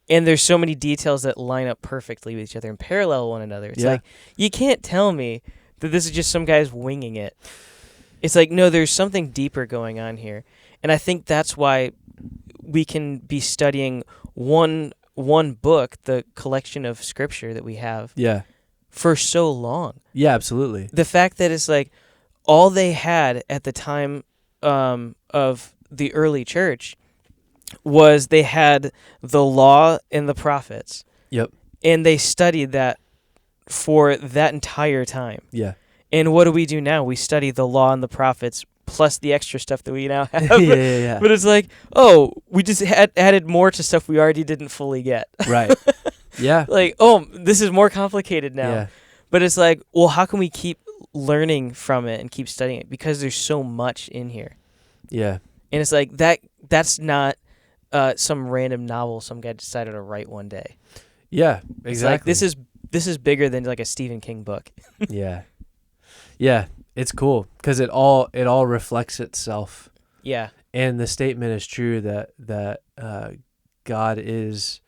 and there's so many details that line up perfectly with each other and parallel one another. It's like, you can't tell me that this is just some guys winging it. It's like, no, there's something deeper going on here. And I think that's why we can be studying one book, the collection of scripture that we have, for so long. Yeah, absolutely. The fact that it's like all they had at the time of the early church was they had the law and the prophets. Yep. And they studied that for that entire time. Yeah. And what do we do now? We study the law and the prophets plus the extra stuff that we now have. Yeah. But it's like, we just added more to stuff we already didn't fully get. Right. Yeah. Like, this is more complicated now. Yeah. But it's like, well, how can we keep learning from it and keep studying it? Because there's so much in here. Yeah. And it's like that's not some random novel some guy decided to write one day. Yeah, exactly. It's like, this is bigger than like a Stephen King book. Yeah. Yeah, it's cool because it all reflects itself. Yeah. And the statement is true that God is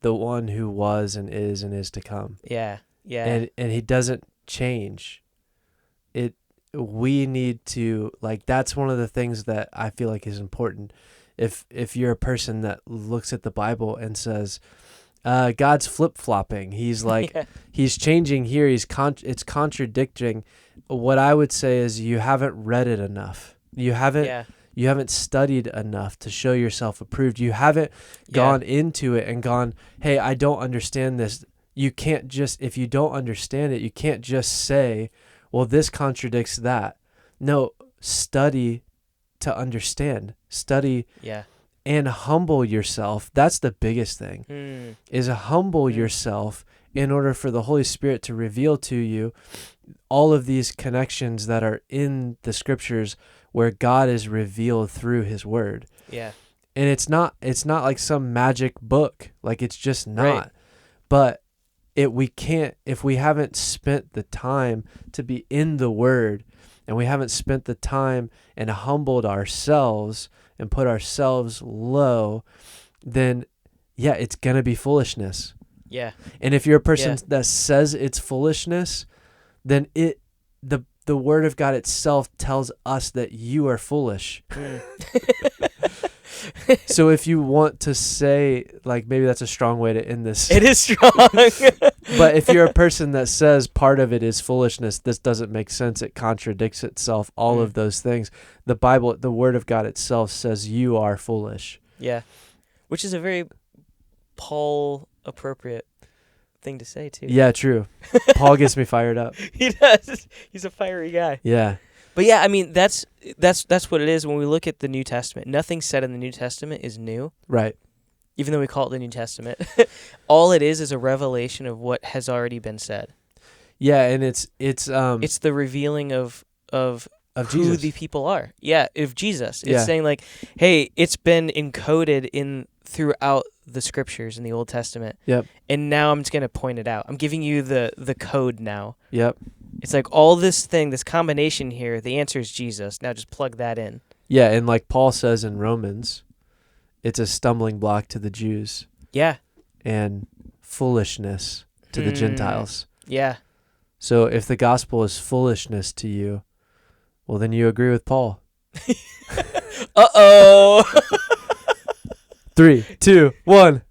the one who was and is to come. Yeah. Yeah. And he doesn't change. We need to, like, that's one of the things that I feel like is important. If you're a person that looks at the Bible and says, God's flip-flopping, he's like, he's changing here, it's contradicting, what I would say is you haven't read it enough. You haven't studied enough to show yourself approved. You haven't gone into it and gone, hey, I don't understand this. you can't just, if you don't understand it, you can't just say, well, this contradicts that. No, study to understand. Study and humble yourself. That's the biggest thing, is humble yourself in order for the Holy Spirit to reveal to you all of these connections that are in the scriptures where God is revealed through his word. Yeah. And it's not like some magic book. Like, it's just not. Right. But we can't, if we haven't spent the time to be in the word, and we haven't spent the time and humbled ourselves and put ourselves low, then it's going to be foolishness. Yeah. And if you're a person that says it's foolishness, then the word of God itself tells us that you are foolish. So if you want to say, like, maybe that's a strong way to end this. It is strong. But if you're a person that says part of it is foolishness, this doesn't make sense, it contradicts itself, all of those things, the Bible, the word of God itself says you are foolish. Yeah. Which is a very Paul appropriate thing to say too. Yeah, true. Paul gets me fired up. He does. He's a fiery guy. Yeah. But yeah, I mean, that's what it is when we look at the New Testament. Nothing said in the New Testament is new. Right. Even though we call it the New Testament. All it is a revelation of what has already been said. Yeah, and it's the revealing of who Jesus. the people are. Yeah, of Jesus. It's Yeah. saying, like, hey, it's been encoded throughout the scriptures in the Old Testament. Yep. And now I'm just going to point it out. I'm giving you the code now. Yep. It's like all this combination here, the answer is Jesus. Now just plug that in. Yeah, and like Paul says in Romans, it's a stumbling block to the Jews. Yeah. And foolishness to the Gentiles. Yeah. So if the gospel is foolishness to you, well, then you agree with Paul. Uh-oh. 3, 2, 1.